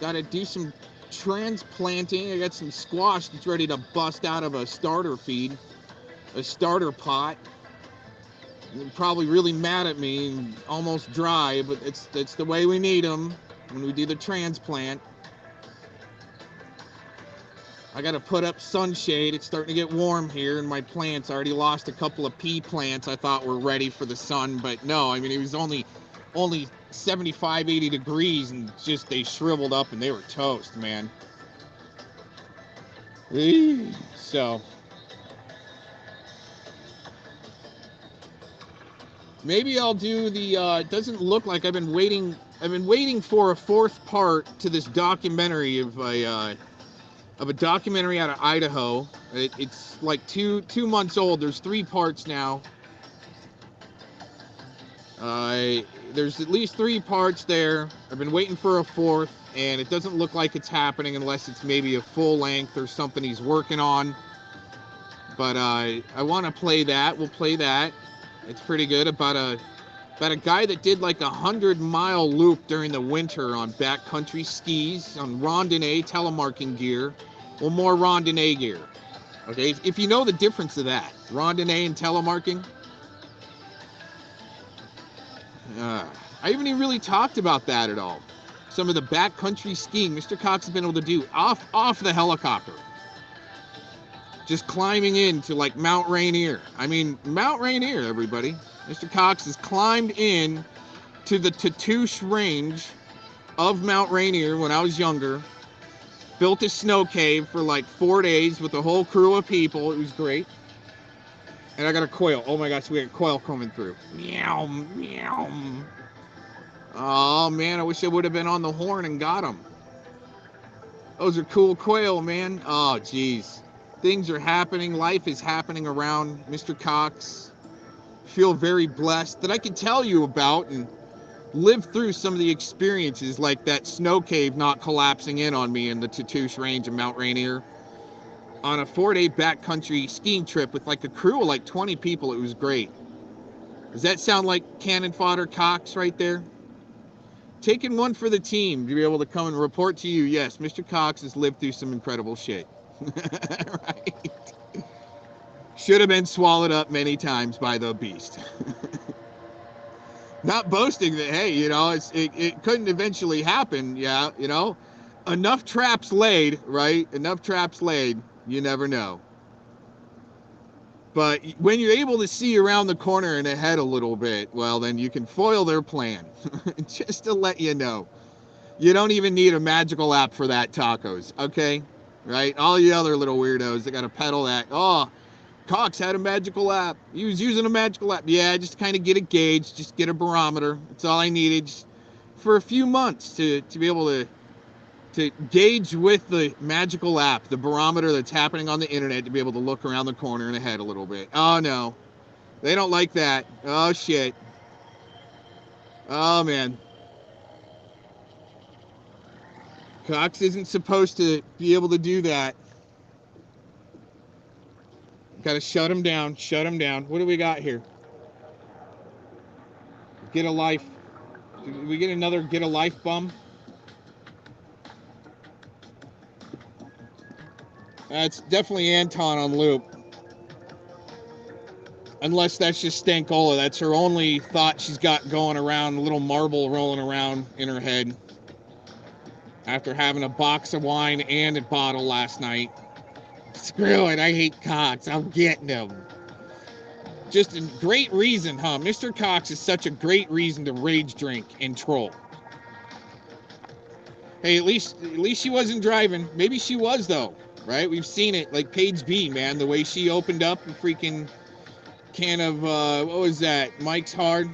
Got to do some transplanting. I got some squash that's ready to bust out of a starter feed, a starter pot. They're probably really mad at me and almost dry, but it's the way we need them when we do the transplant. I got to put up sunshade. It's starting to get warm here, and my plants, I already lost a couple of pea plants I thought were ready for the sun, but no, I mean, it was only 75, 80 degrees, and just they shriveled up and they were toast, man. So maybe I'll do the it doesn't look like I've been waiting for a fourth part to this documentary of a documentary out of Idaho. It's like two months old. There's 3 parts now. There's at least 3 parts there. I've been waiting for a fourth, and it doesn't look like it's happening unless it's maybe a full length or something he's working on. But I want to play that. We'll play that. It's pretty good, about a guy that did like 100-mile loop during the winter on backcountry skis on randonnée telemarking gear. Well, more randonnée gear. Okay, if you know the difference of that, randonnée and telemarking. I haven't even really talked about that at all. Some of the backcountry skiing Mr. Cox has been able to do off the helicopter. Just climbing into like Mount Rainier. I mean, Mount Rainier, everybody. Mr. Cox has climbed in to the Tatoosh range of Mount Rainier when I was younger. Built a snow cave for like 4 days with a whole crew of people. It was great. And I got a quail. Oh my gosh, we got a quail coming through. Meow, meow. Oh man, I wish I would have been on the horn and got him. Those are cool quail, man. Oh geez. Things are happening. Life is happening around Mr. Cox. Feel very blessed that I can tell you about and live through some of the experiences, like that snow cave not collapsing in on me in the Tatoosh range of Mount Rainier on a 4-day backcountry skiing trip with like a crew of like 20 people. It was great. Does that sound like CannonFodder Cox right there? Taking one for the team to be able to come and report to you, yes, Mr. Cox has lived through some incredible shit. Right? Should have been swallowed up many times by the beast. Not boasting that, hey, you know, it couldn't eventually happen. Yeah, you know, enough traps laid, right? Enough traps laid. You never know. But when you're able to see around the corner and ahead a little bit, well, then you can foil their plan. Just to let you know. You don't even need a magical app for that, tacos, okay? Right? All you other little weirdos that got to peddle that. Oh, Cox had a magical app. He was using a magical app. Yeah, just kind of get a gauge, just get a barometer. That's all I needed, just for a few months to be able to gauge with the magical app, the barometer that's happening on the internet, to be able to look around the corner and ahead a little bit. Oh no, they don't like that. Oh shit. Oh man. Cox isn't supposed to be able to do that. Gotta shut him down. Shut him down. What do we got here? Get a life. Did we get another get a life bum? That's definitely Anton on loop. Unless that's just Stankola. That's her only thought she's got going around, a little marble rolling around in her head. After having a box of wine and a bottle last night. Screw it, I hate Cox. I'm getting him. Just a great reason, huh? Mr. Cox is such a great reason to rage drink and troll. Hey, at least she wasn't driving. Maybe she was, though, right? We've seen it, like Paige B, man, the way she opened up a freaking can of, what was that, Mike's Hard?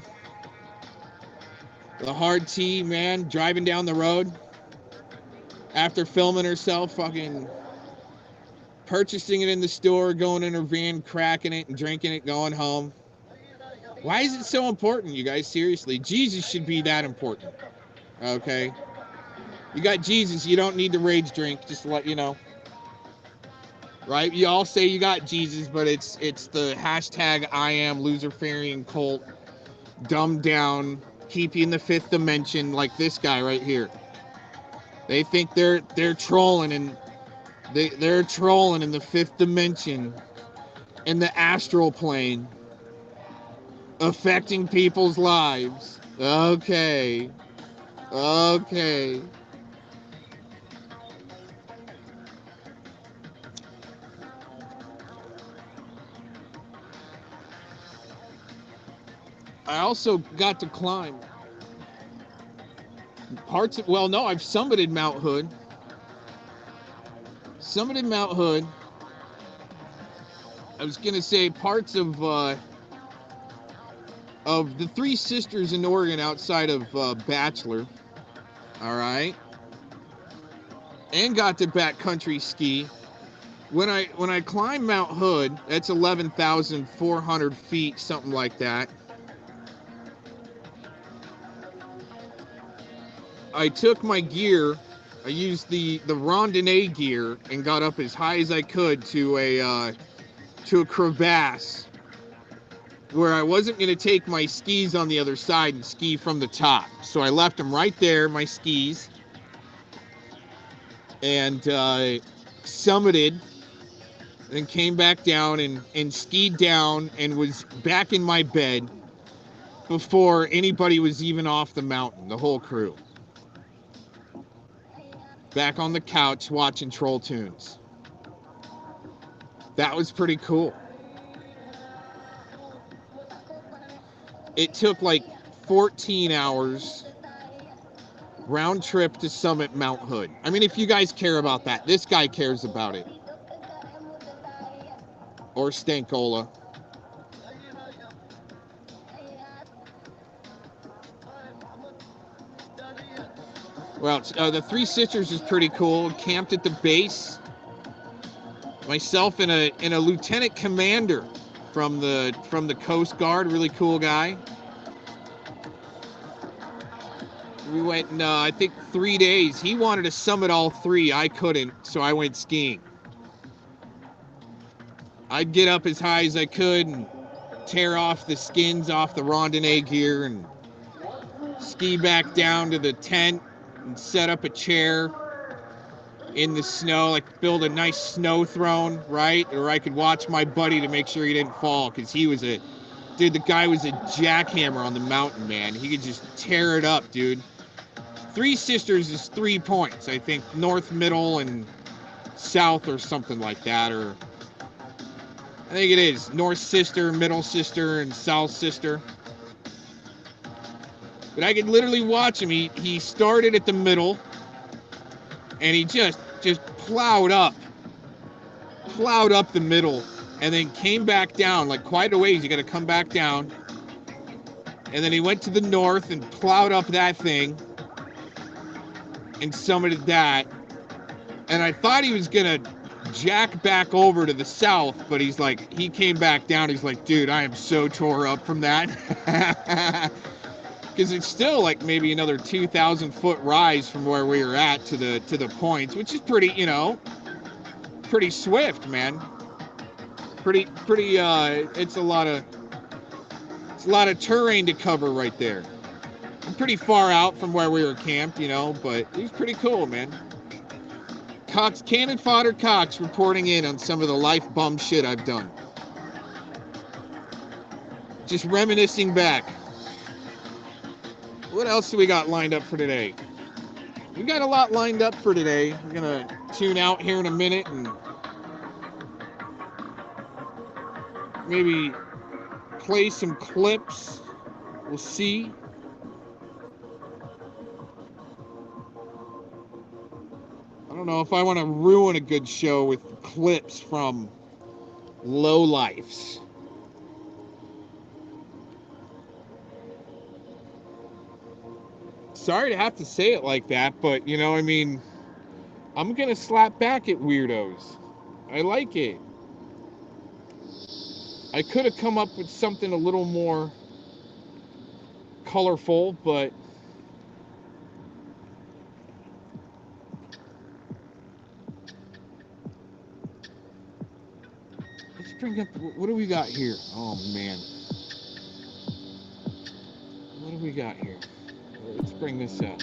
The hard tea, man, driving down the road after filming herself, fucking purchasing it in the store, going in her van, cracking it and drinking it, going home. Why is it so important, you guys? Seriously, Jesus should be that important, okay? You got Jesus, you don't need to rage drink, just to let you know. Right? You all say you got Jesus, but it's the hashtag I am Luciferian cult, dumbed down, keep you in the fifth dimension, like this guy right here. They think they're trolling, and they're trolling in the fifth dimension, in the astral plane, affecting people's lives. Okay. Okay. I also got to climb parts of, well, no, I've summited Mount Hood. Summited Mount Hood. I was going to say parts of the Three Sisters in Oregon outside of Bachelor. All right. And got to backcountry ski. When I climbed Mount Hood, that's 11,400 feet, something like that. I took my gear, I used the randonnée gear and got up as high as I could to a crevasse where I wasn't going to take my skis on the other side and ski from the top. So I left them right there, my skis, and summited, then came back down and skied down and was back in my bed before anybody was even off the mountain, the whole crew. Back on the couch watching Troll Tunes. That was pretty cool. It took like 14 hours round trip to summit Mount Hood. I mean, if you guys care about that, this guy cares about it. Or Stankola. Well, the Three Sisters is pretty cool. Camped at the base. Myself and a lieutenant commander from the Coast Guard, really cool guy. We went in, I think 3 days. He wanted to summit all three. I couldn't, so I went skiing. I'd get up as high as I could and tear off the skins off the randonnée gear and ski back down to the tent and set up a chair in the snow, like build a nice snow throne, right? Or I could watch my buddy to make sure he didn't fall, because he was the guy was a jackhammer on the mountain, man. He could just tear it up, dude. Three Sisters is 3 points, I think, north, middle, and south or something like that, or I think it is North Sister, Middle Sister, and South Sister. But I could literally watch him. He started at the middle, and he just plowed up the middle, and then came back down, like quite a ways. You got to come back down. And then he went to the north and plowed up that thing and summited that. And I thought he was going to jack back over to the south, but he came back down. He's like, dude, I am so tore up from that. Because it's still like maybe another 2,000 foot rise from where we were at to the points, which is pretty, pretty swift, man. Pretty. It's a lot of terrain to cover right there. I'm pretty far out from where we were camped, you know, but it was pretty cool, man. CannonFodder Cox reporting in on some of the life bum shit I've done. Just reminiscing back. What else do we got lined up for today? We got a lot lined up for today. We're gonna tune out here in a minute and maybe play some clips. We'll see. I don't know if I want to ruin a good show with clips from lowlifes. Sorry to have to say it like that, but you know, I mean, I'm gonna slap back at weirdos. I like it. I could have come up with something a little more colorful, but let's bring up, what do we got here? Oh man. What do we got here? Let's bring this up.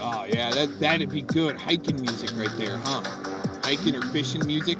Oh yeah, that'd be good. Hiking music right there, huh? Hiking or fishing music.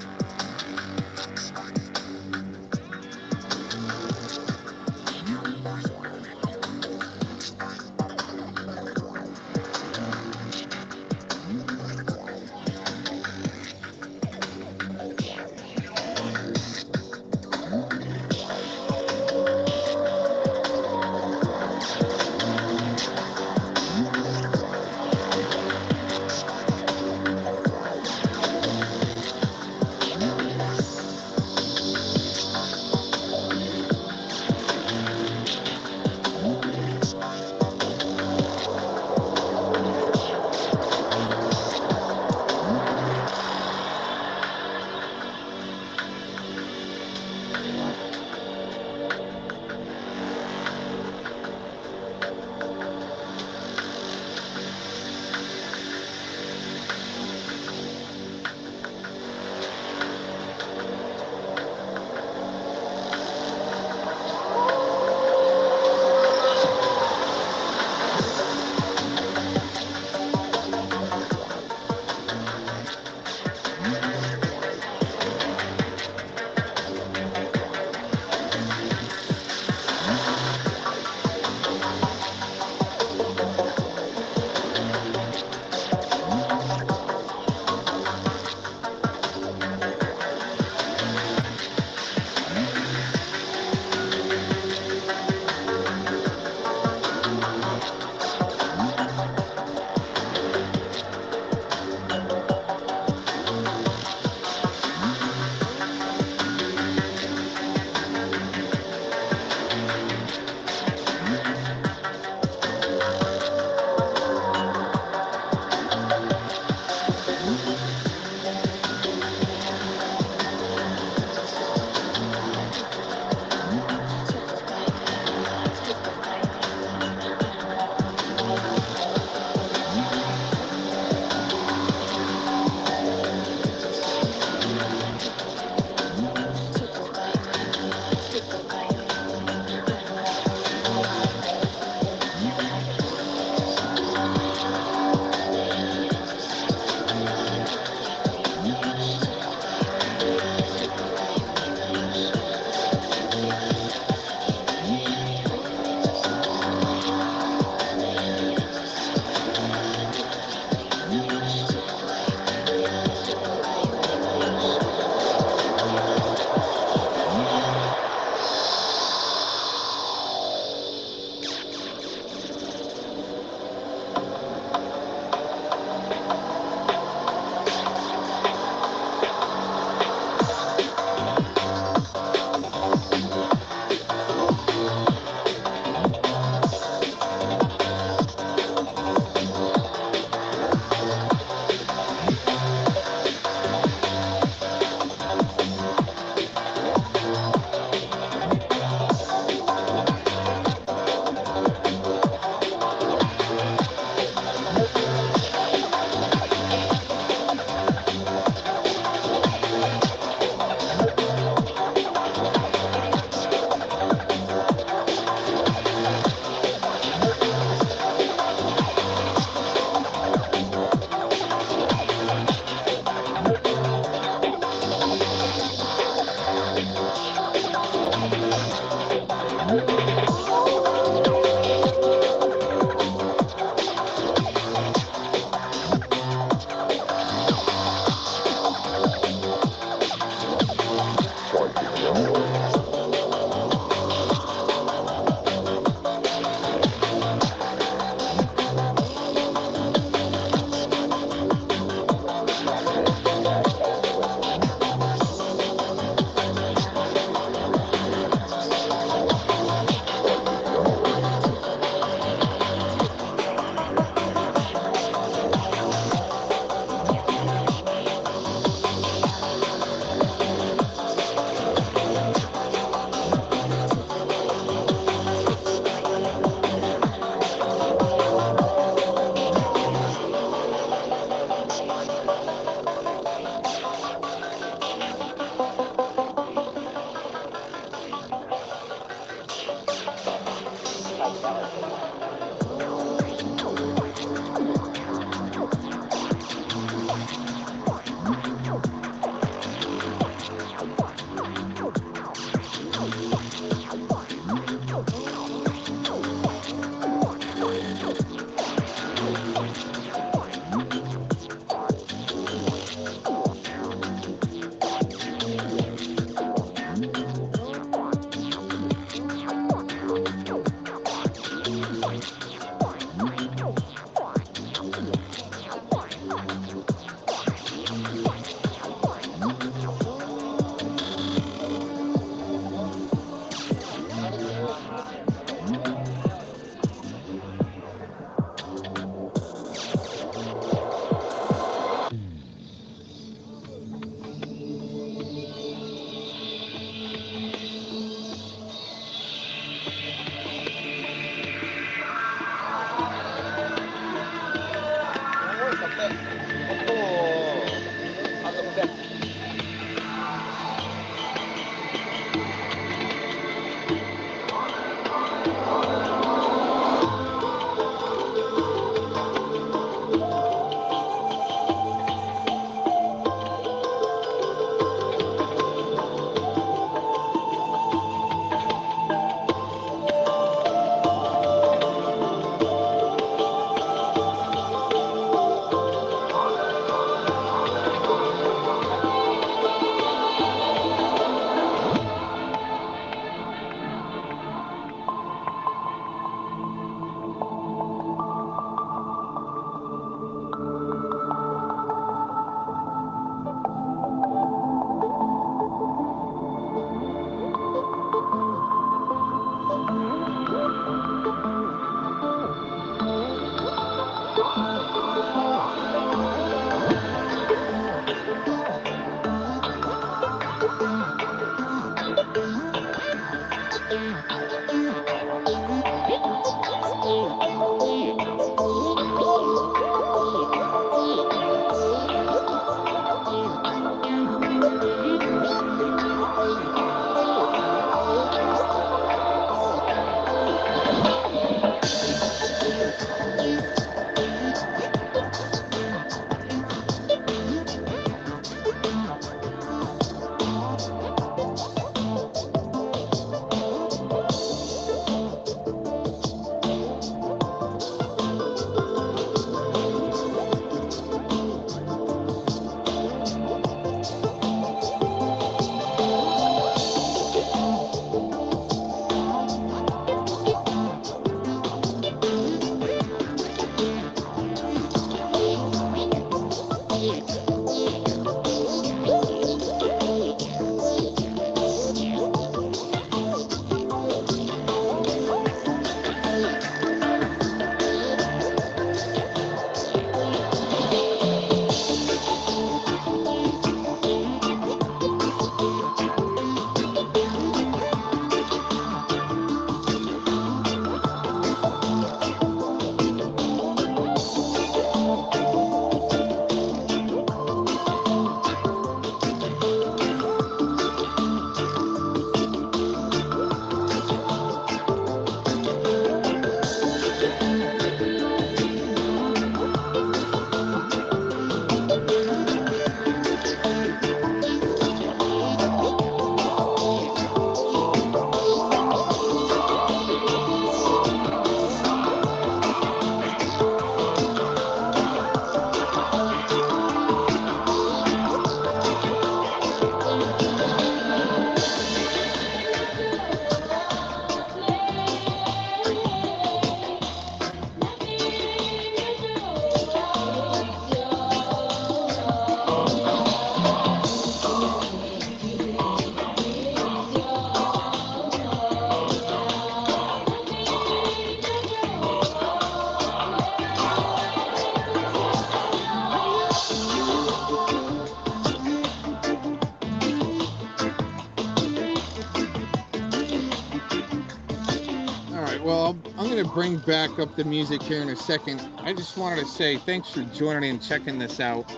right, well, I'm going to bring back up the music here in a second. I just wanted to say thanks for joining and checking this out.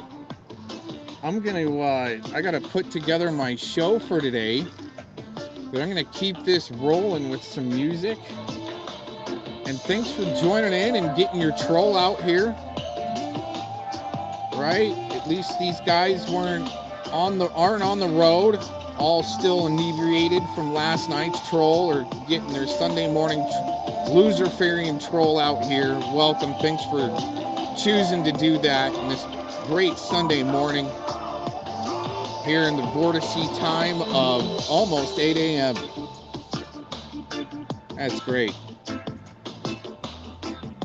I'm going to, I got to put together my show for today, but I'm going to keep this rolling with some music. And thanks for joining in and getting your troll out here. Right? At least these guys aren't on the road, all still inebriated from last night's troll or getting their Sunday morning loser fairy and troll out here. Welcome. Thanks for choosing to do that in this great Sunday morning here in the Vortice time of almost 8 a.m. That's great.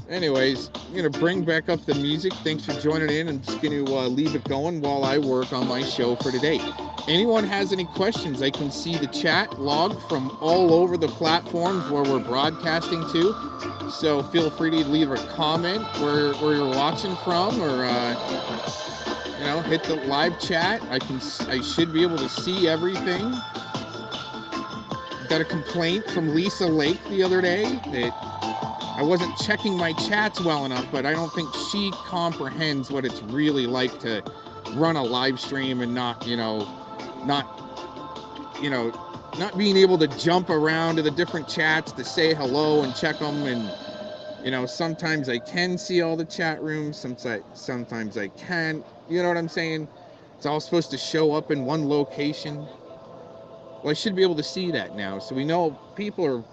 Anyways, I'm going to bring back up the music. Thanks for joining in. I'm just going to leave it going while I work on my show for today. Anyone has any questions, I can see the chat log from all over the platforms where we're broadcasting to. So feel free to leave a comment where you're watching from, or you know, hit the live chat. I should be able to see everything. Got a complaint from Lisa Lake the other day that I wasn't checking my chats well enough, but I don't think she comprehends what it's really like to run a live stream and not being able to jump around to the different chats to say hello and check them. And, you know, sometimes I can see all the chat rooms, sometimes I can't, you know what I'm saying? It's all supposed to show up in one location. Well, I should be able to see that now. So we know people are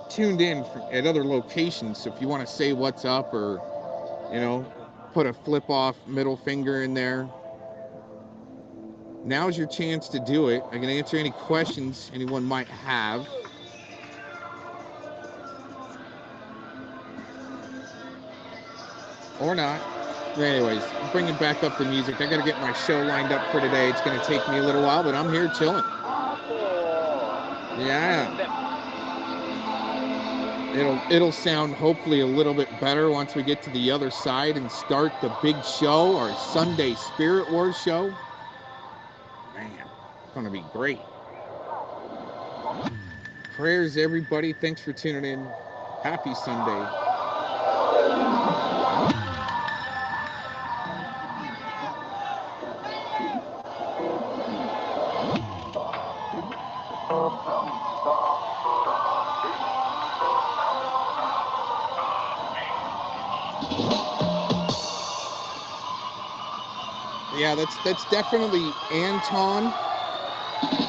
tuned in at other locations. So if you want to say what's up, or, you know, put a flip off middle finger in there, now's your chance to do it. I can answer any questions anyone might have. Or not. But anyways, bringing back up the music. I got to get my show lined up for today. It's going to take me a little while, but I'm here chilling. Yeah. It'll sound hopefully a little bit better once we get to the other side and start the big show, our Sunday Spirit Wars show. Man, it's going to be great. Prayers, everybody. Thanks for tuning in. Happy Sunday. Yeah, that's definitely Anton,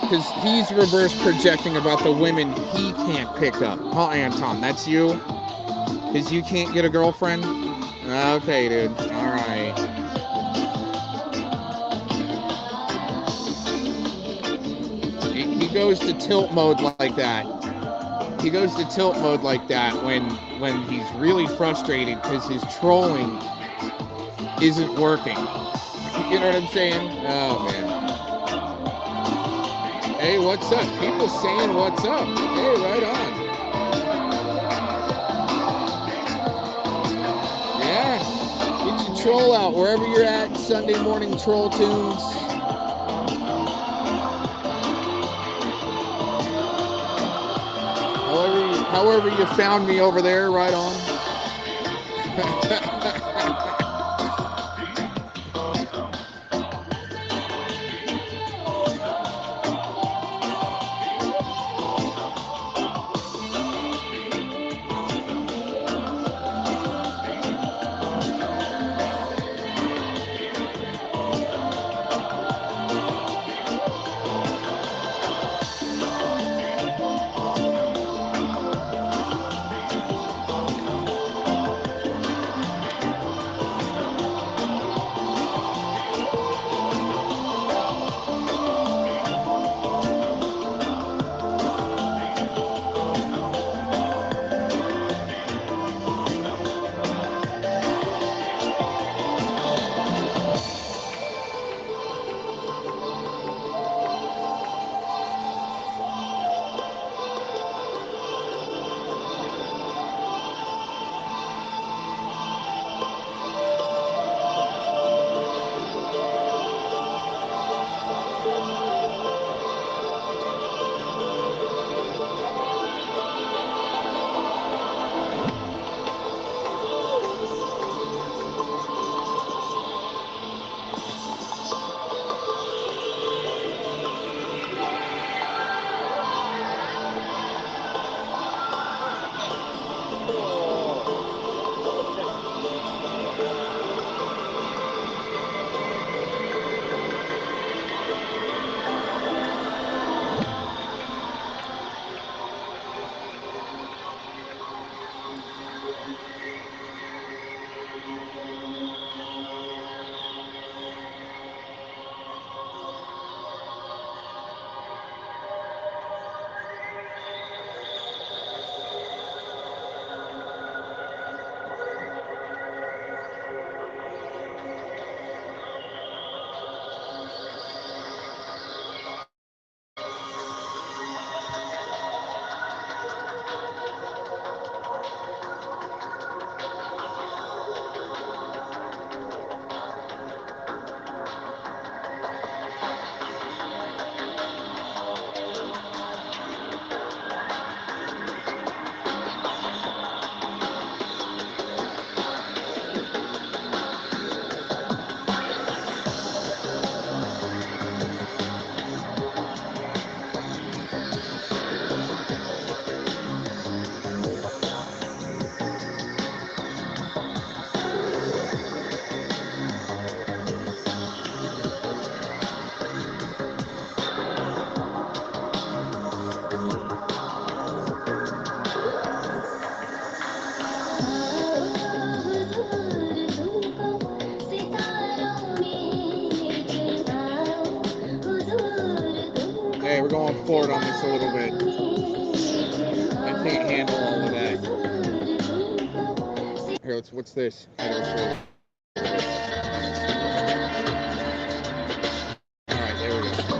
because he's reverse projecting about the women he can't pick up. Huh, Anton, that's you? Because you can't get a girlfriend? Okay, dude. All right. He goes to tilt mode like that. He goes to tilt mode like that when he's really frustrated because his trolling isn't working. You know what I'm saying? Oh, man. Hey, what's up? People saying what's up. Hey, right on. Yeah. Get your troll out wherever you're at. Sunday morning troll tunes. However you found me over there, right on. forward on this a little bit. I can't handle all of that. Here, what's this? How do we show it? All right, there we go.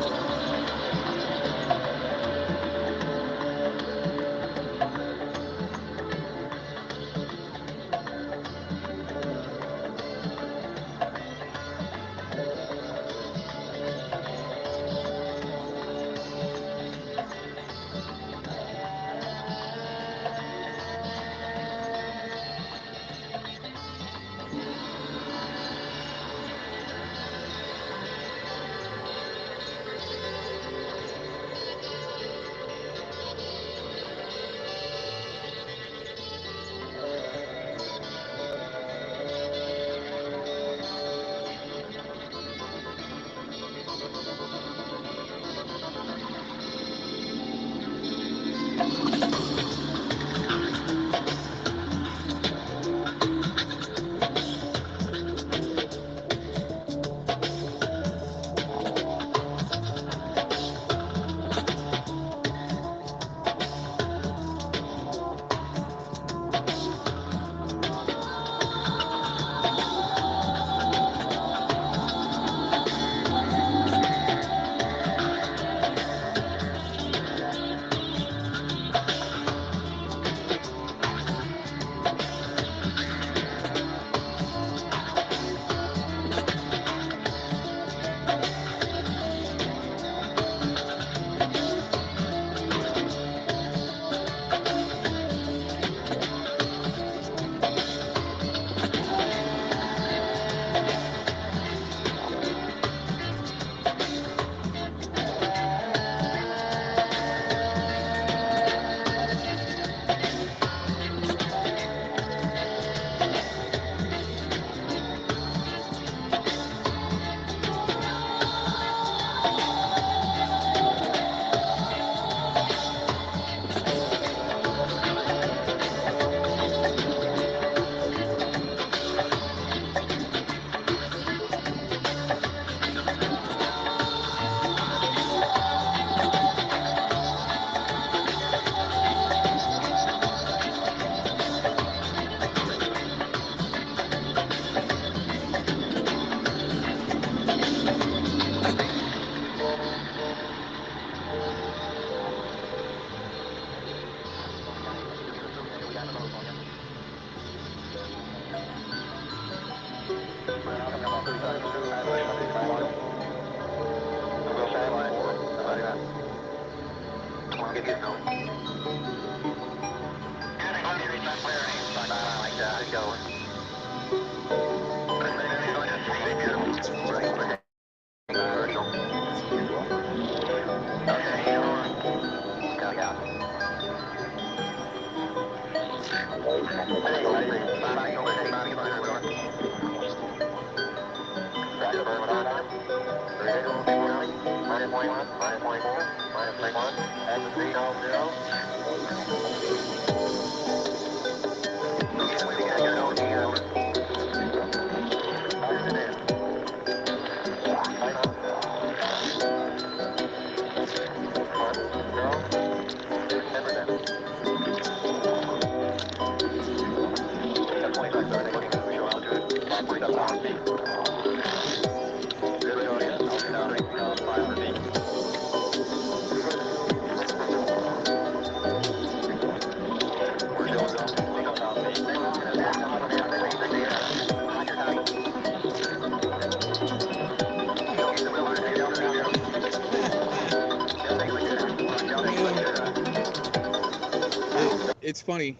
It's funny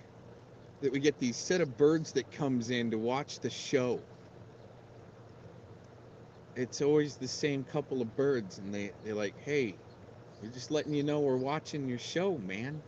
that we get these set of birds that comes in to watch the show. It's always the same couple of birds, and they're like, hey, we're just letting you know we're watching your show, man.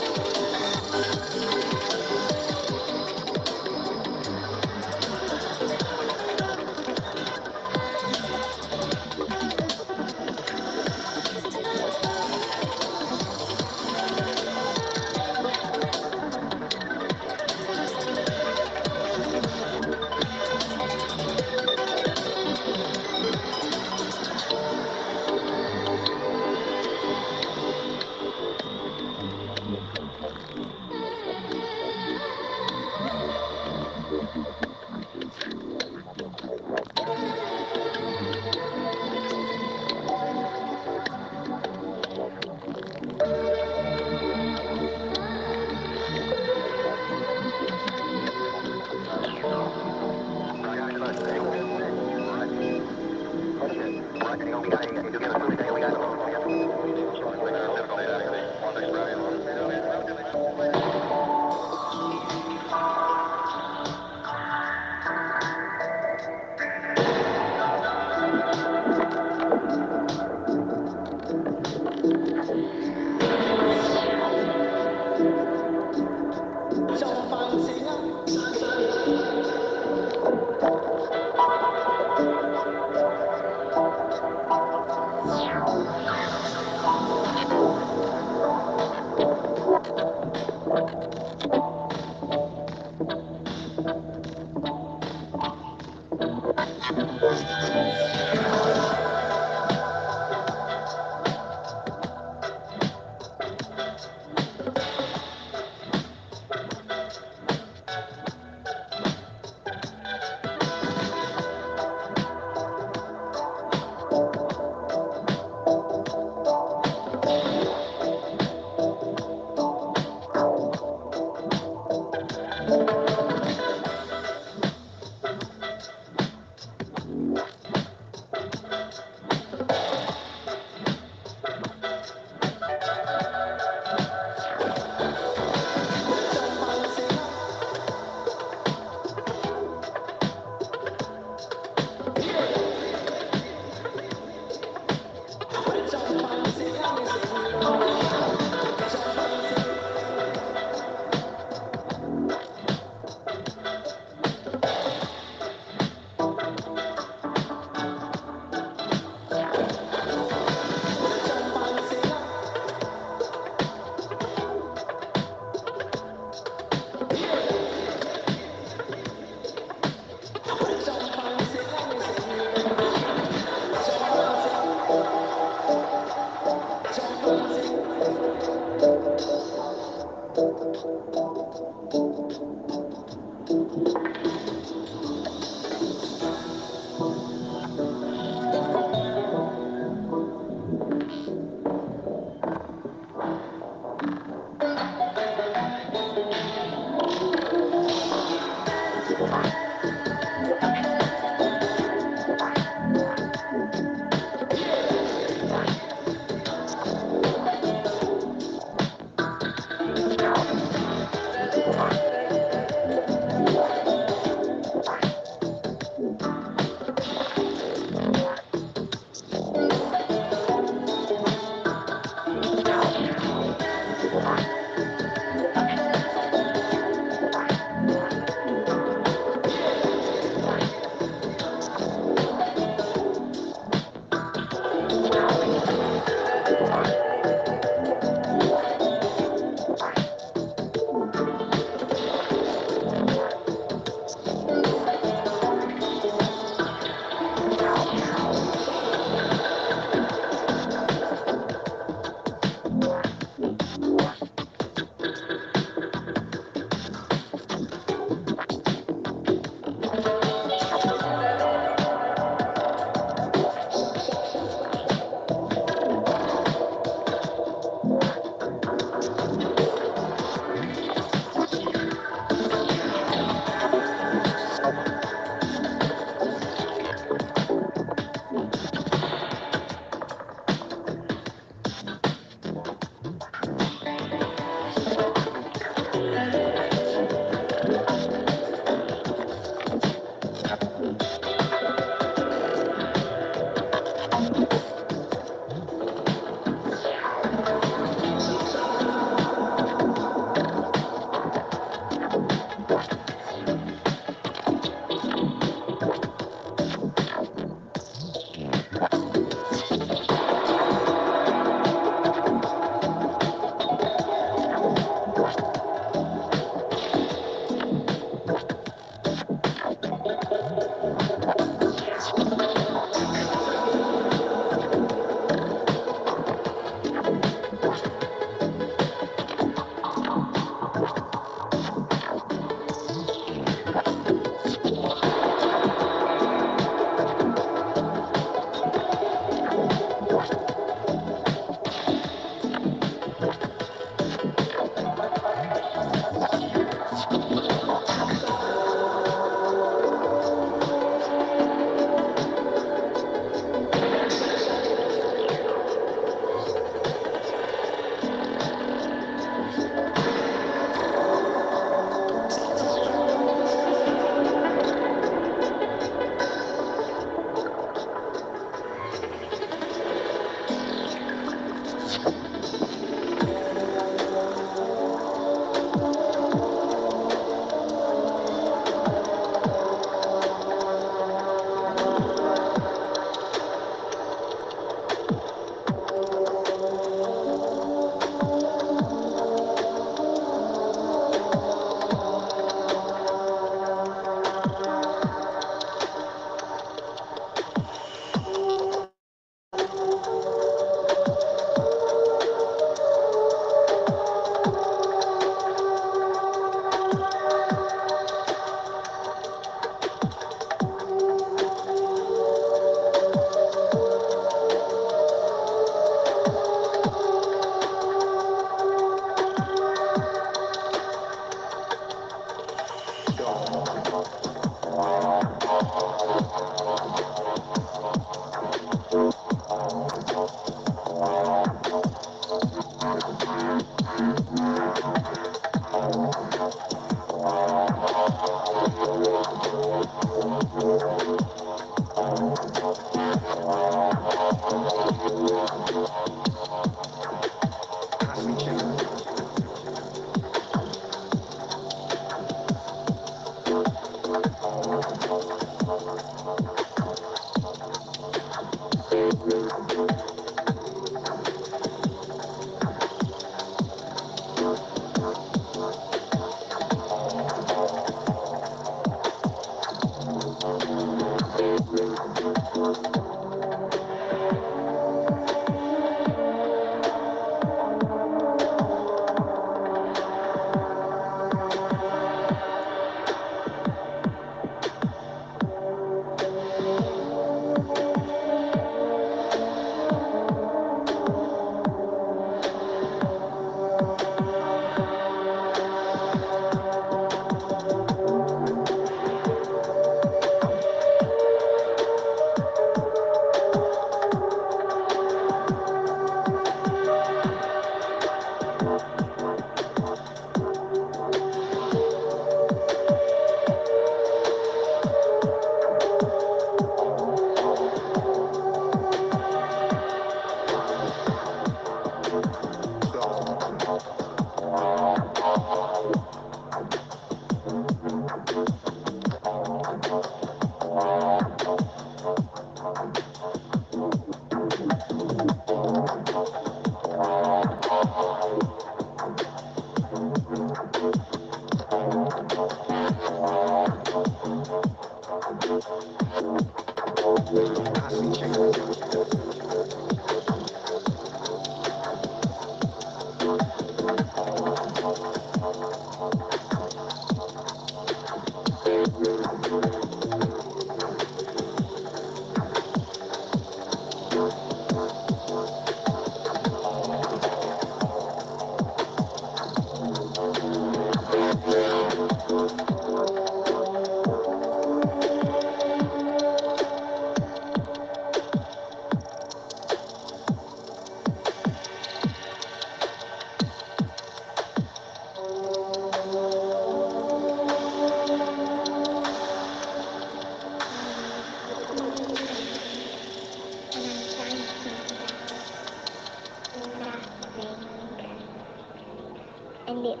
And it's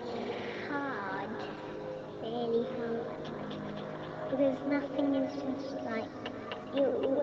hard, really hard, because nothing is just like you.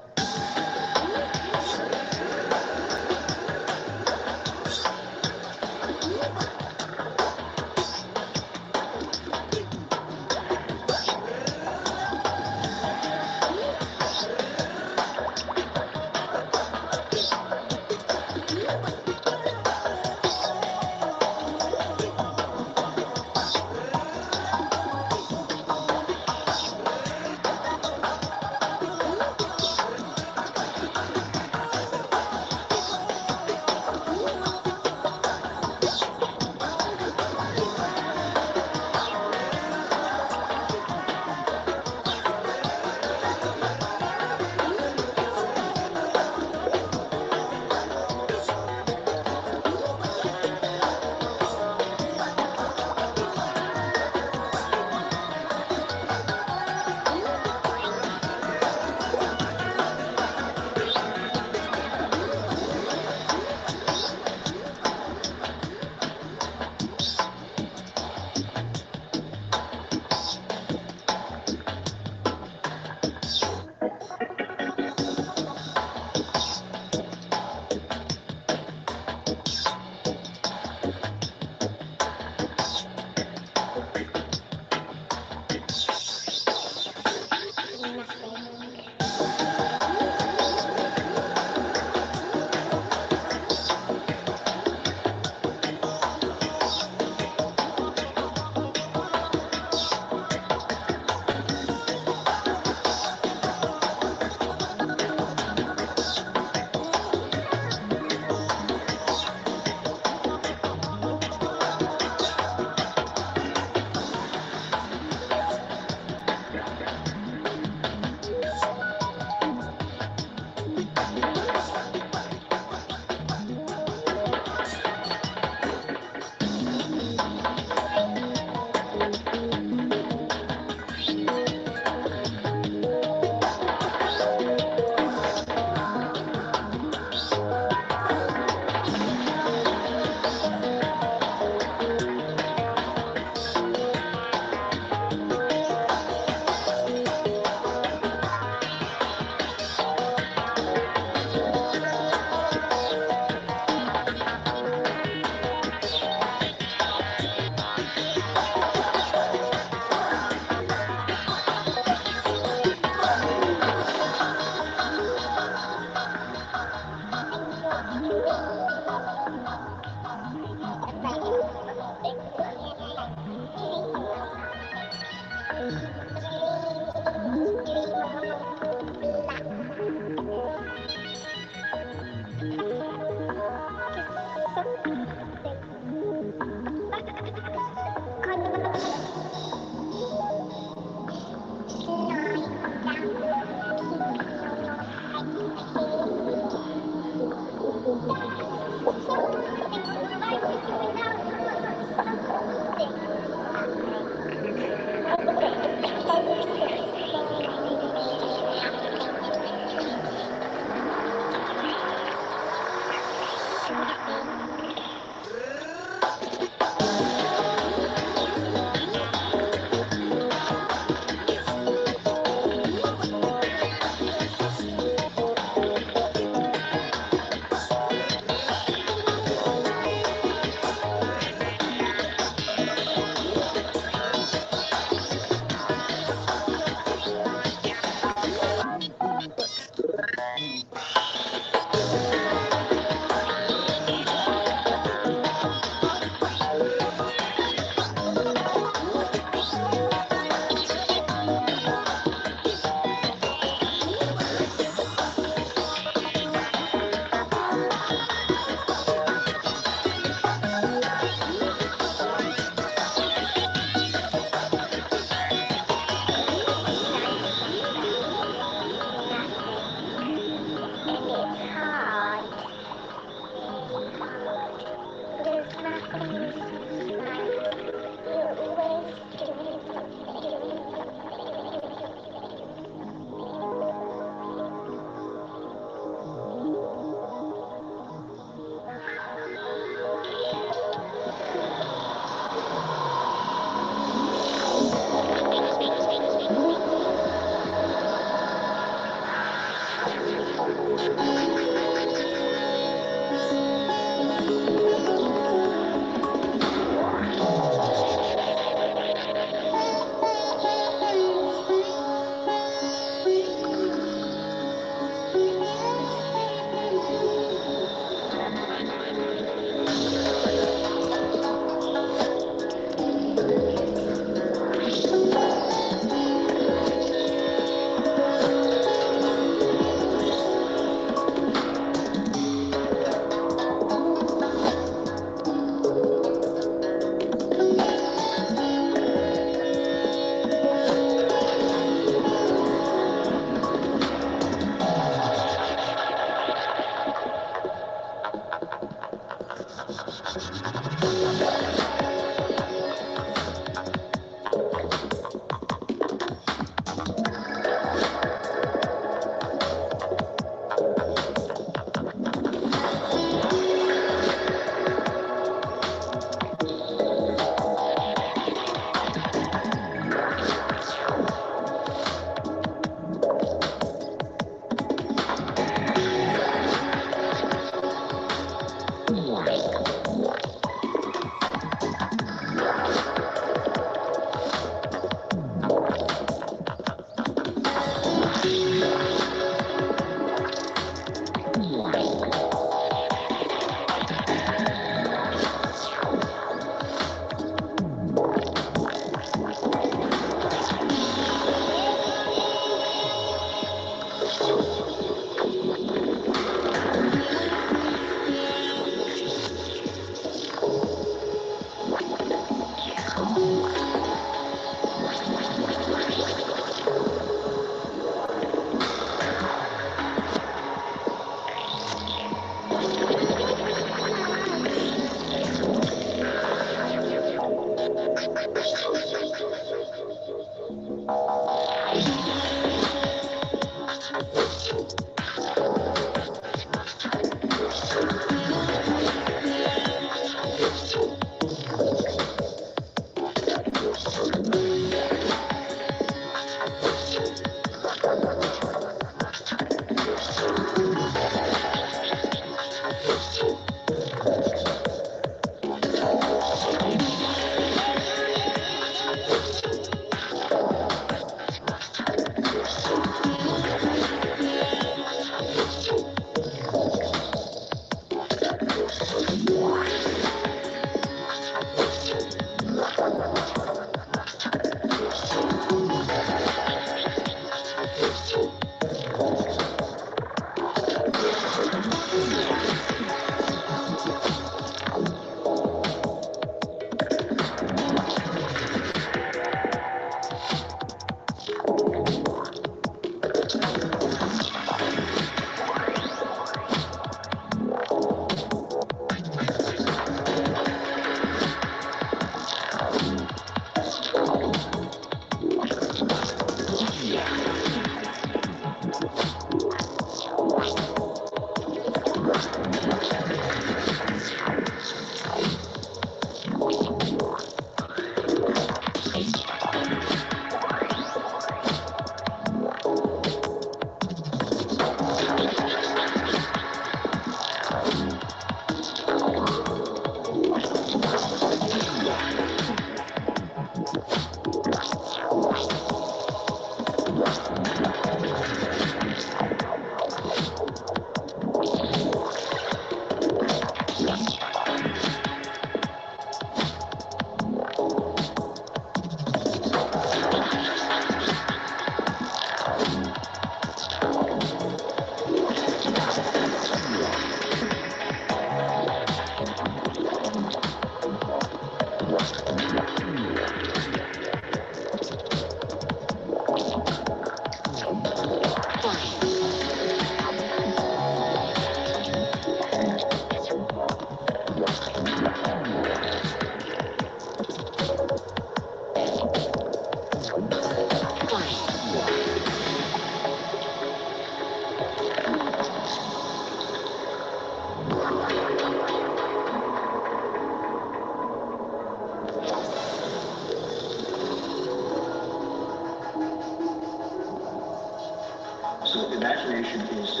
So imagination is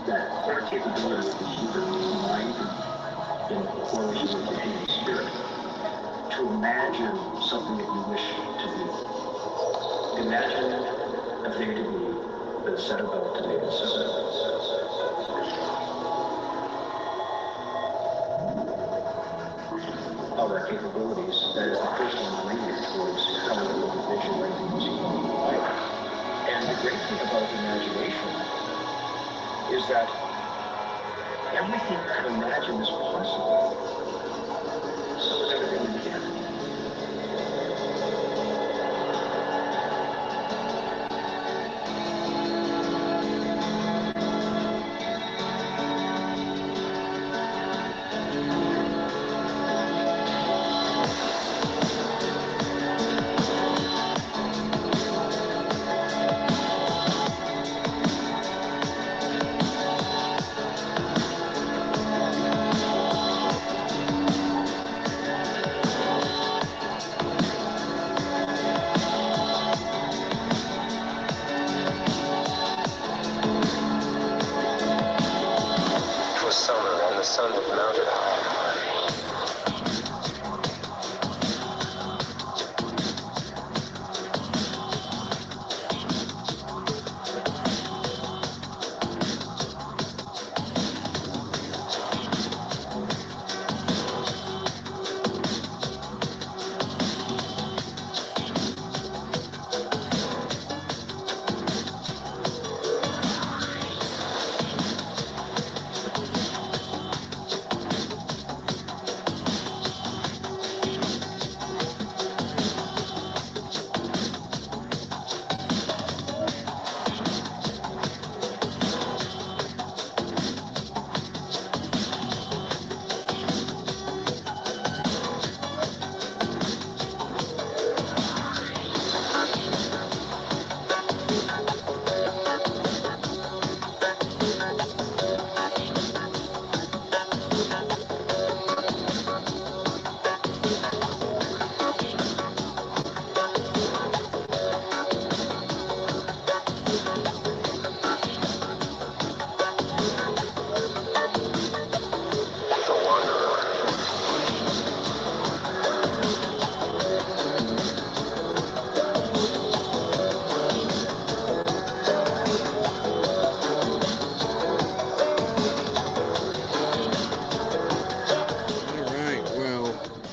Our capability of the human mind, in correlation with the human spirit, to imagine something that you wish to be. Imagine a thing to be that's set about to make it so. Our capabilities, that is the first ingredient towards how we will visualize things in life. And the great thing about imagination is that everything you can imagine is possible. So is everything you can. It was summer and the sun had mounted high.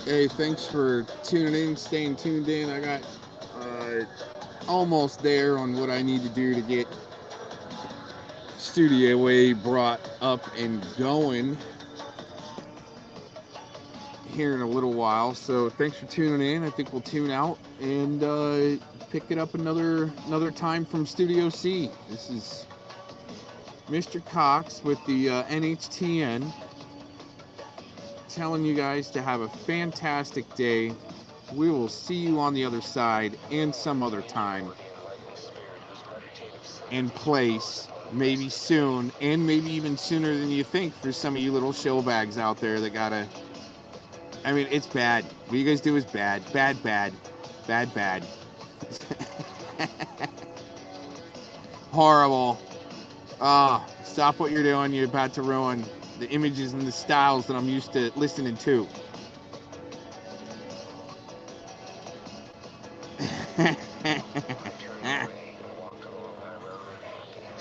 Hey, thanks for tuning in, staying tuned in. I got almost there on what I need to do to get Studio A brought up and going here in a little while. So thanks for tuning in. I think we'll tune out and pick it up another time from Studio C. This is Mr. Cox with the NHTN, telling you guys to have a fantastic day. We will see you on the other side and some other time and place, maybe soon, and maybe even sooner than you think for some of you little show bags out there that gotta, I mean, it's bad. What you guys do is bad. Bad. Horrible. Stop what you're doing. You're about to ruin the images and the styles that I'm used to listening to.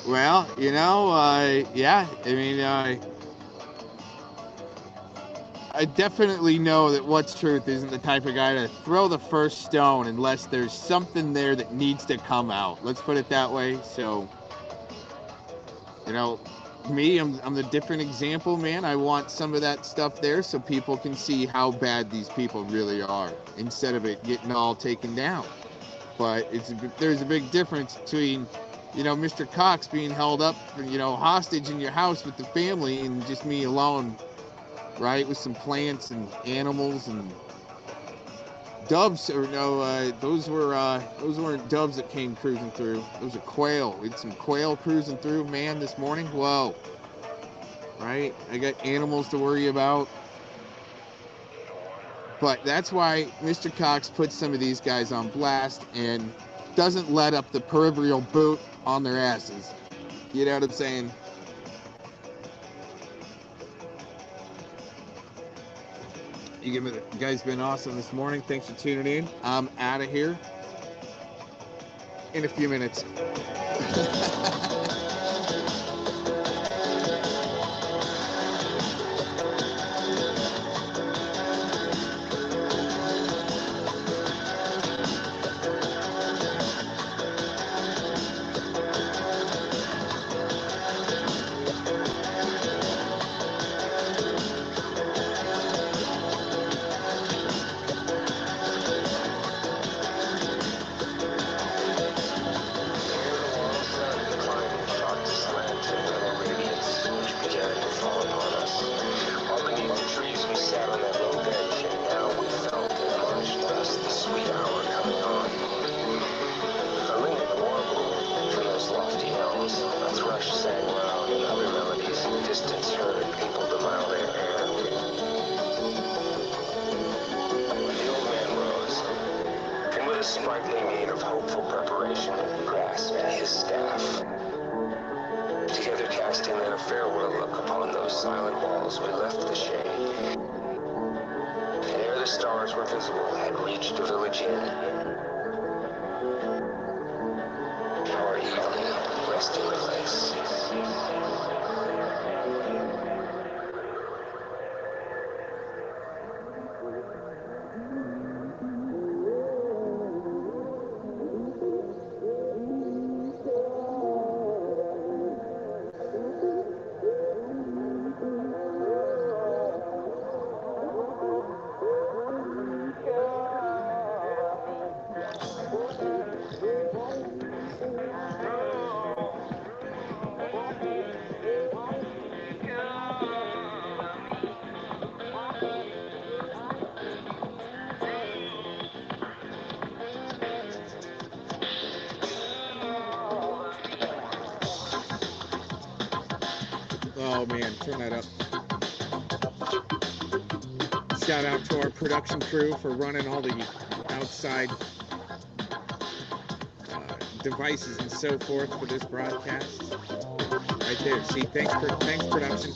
Well, you know, yeah, I mean, I definitely know that What's Truth isn't the type of guy to throw the first stone unless there's something there that needs to come out. Let's put it that way. So, you know, me, I'm the different example, man. I want some of that stuff there so people can see how bad these people really are instead of it getting all taken down. But there's a big difference between, you know, Mr. Cox being held up, you know, hostage in your house with the family and just me alone, right, with some plants and animals and doves. Or no, those weren't doves that came cruising through. Those are quail. We had some quail cruising through, man, this morning. Whoa. Right? I got animals to worry about. But that's why Mr. Cox puts some of these guys on blast and doesn't let up the proverbial boot on their asses. You know what I'm saying? You guys been awesome this morning. Thanks for tuning in. I'm out of here in a few minutes. Sprightly mien of hopeful preparation, grasped his staff. Together casting then a farewell look upon those silent walls, we left the shade. And ere the stars were visible, had reached the village inn. Our evening resting place. Oh man, turn that up. Shout out to our production crew for running all the outside devices and so forth for this broadcast. Right there. See, thanks production.